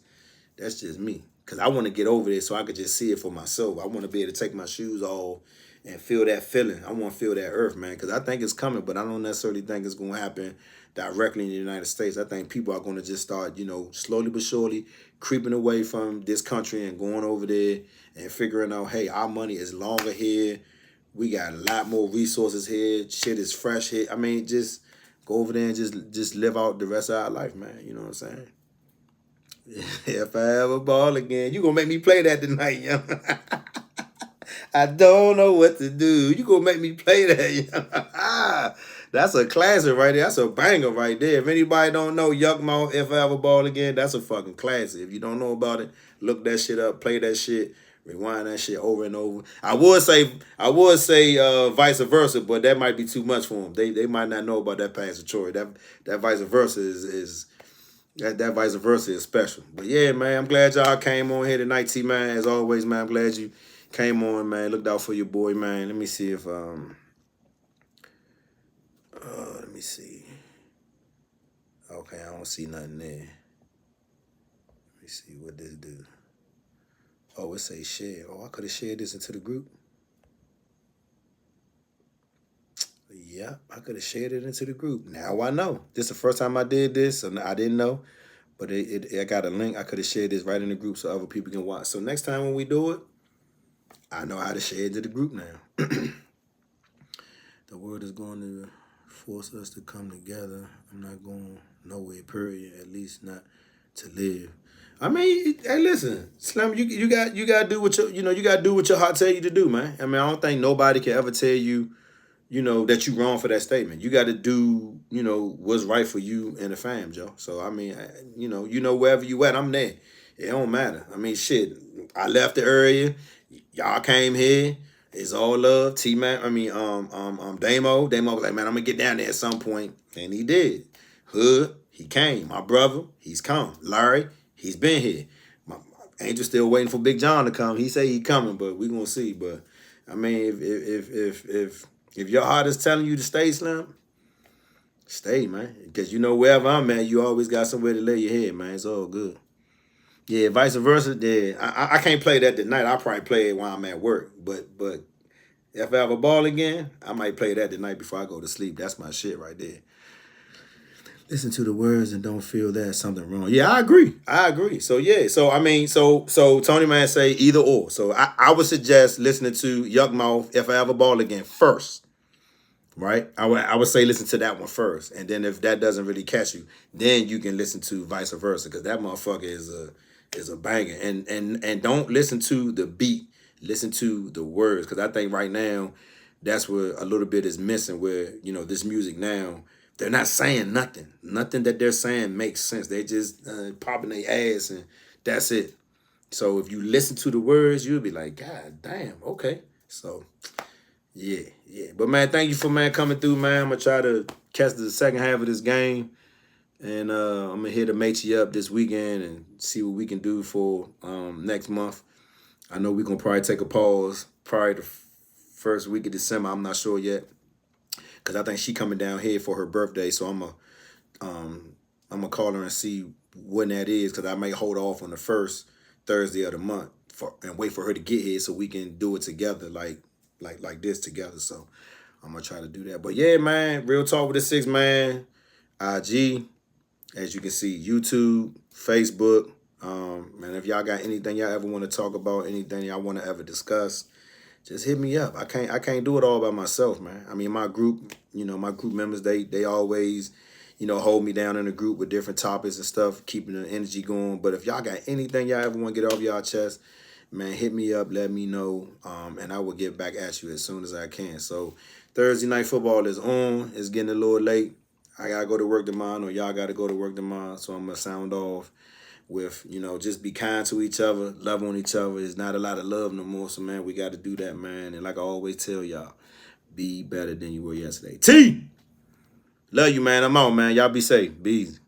me. Because I want to get over there so I could just see it for myself. I want to be able to take my shoes off and feel that feeling. I want to feel that earth, man. Because I think it's coming, but I don't necessarily think it's going to happen directly in the United States. I think people are going to just start, slowly but surely creeping away from this country and going over there and figuring out, hey, our money is longer here. We got a lot more resources here. Shit is fresh here. I mean, just go over there and just live out the rest of our life, man. You know what I'm saying? If I ever ball again, you gonna make me play that tonight, young. I don't know what to do. You gonna make me play that, young. That's a classic right there. That's a banger right there. If anybody don't know Yuck Mouth, If I Ever Ball Again, that's a fucking classic. If you don't know about it, look that shit up, play that shit, rewind that shit over and over. I would say vice versa, but that might be too much for them. They might not know about that Pastor Troy. That vice versa is that vice versa is special. But yeah, man, I'm glad y'all came on here tonight, T, man. As always, man, I'm glad you came on, man. Looked out for your boy, man. Let me see if let me see. Okay, I don't see nothing there. Let me see what this do. Oh, it say share. Oh, I could have shared this into the group. Yeah, I could have shared it into the group. Now I know. This is the first time I did this, so I didn't know. But I got a link. I could have shared this right in the group so other people can watch. So next time when we do it, I know how to share it to the group now. The world is going to force us to come together. I'm not going nowhere, period. At least not to live. I mean, hey, listen, Slim, you got to do what you got to do what your heart tell you to do, man. I mean, I don't think nobody can ever tell you, that you wrong for that statement. You got to do, what's right for you and the fam, Joe. So I mean, wherever you at, I'm there. It don't matter. I mean, shit. I left the area. Y'all came here. It's all love. T-Man, Damo was like, man, I'm gonna get down there at some point. And he did. Hood, he came. My brother, he's come. Larry, he's been here. My Angel still waiting for Big John to come. He say he coming, but we gonna see. But I mean, if your heart is telling you to stay, Slim, stay, man. Because wherever I'm at, you always got somewhere to lay your head, man. It's all good. Yeah, vice versa. Yeah, I can't play that tonight. I'll probably play it while I'm at work. But if I have a ball again, I might play that tonight before I go to sleep. That's my shit right there. Listen to the words and don't feel there's something wrong. Yeah, I agree. So yeah, so I mean, so Tony Man say either or. So I would suggest listening to Yuck Mouth, If I Ever Ball Again first. Right? I would say listen to that one first. And then if that doesn't really catch you, then you can listen to vice versa. Because that motherfucker is a banger. And don't listen to the beat. Listen to the words. Because I think right now, that's where a little bit is missing. Where, this music now, they're not saying nothing. Nothing that they're saying makes sense. They just popping their ass and that's it. So if you listen to the words, you'll be like, God damn, okay. So yeah. But man, thank you for coming through, man. I'm gonna try to catch the second half of this game. And I'm gonna hit Amechi up this weekend and see what we can do for next month. I know we're gonna probably take a pause probably the first week of December. I'm not sure yet. Cause I think she coming down here for her birthday. So I'm gonna call her and see when that is, because I may hold off on the first Thursday of the month and wait for her to get here so we can do it together like this together. So I'm gonna try to do that. But yeah, man, Real Talk with the Six Man, IG, as you can see, YouTube, Facebook. And if y'all got anything y'all ever want to talk about, anything y'all want to ever discuss, just hit me up. I can't do it all by myself, man. I mean, my group members, they always, hold me down in the group with different topics and stuff, keeping the energy going. But if y'all got anything y'all ever want to get off y'all chest, man, hit me up, let me know, and I will get back at you as soon as I can. So Thursday night football is on. It's getting a little late. I gotta go to work tomorrow, or y'all gotta go to work tomorrow. So I'm gonna sound off with, just be kind to each other, love on each other. There's not a lot of love no more. So man, we gotta do that, man. And like I always tell y'all, be better than you were yesterday. T! Love you, man. I'm out, man. Y'all be safe. Be easy.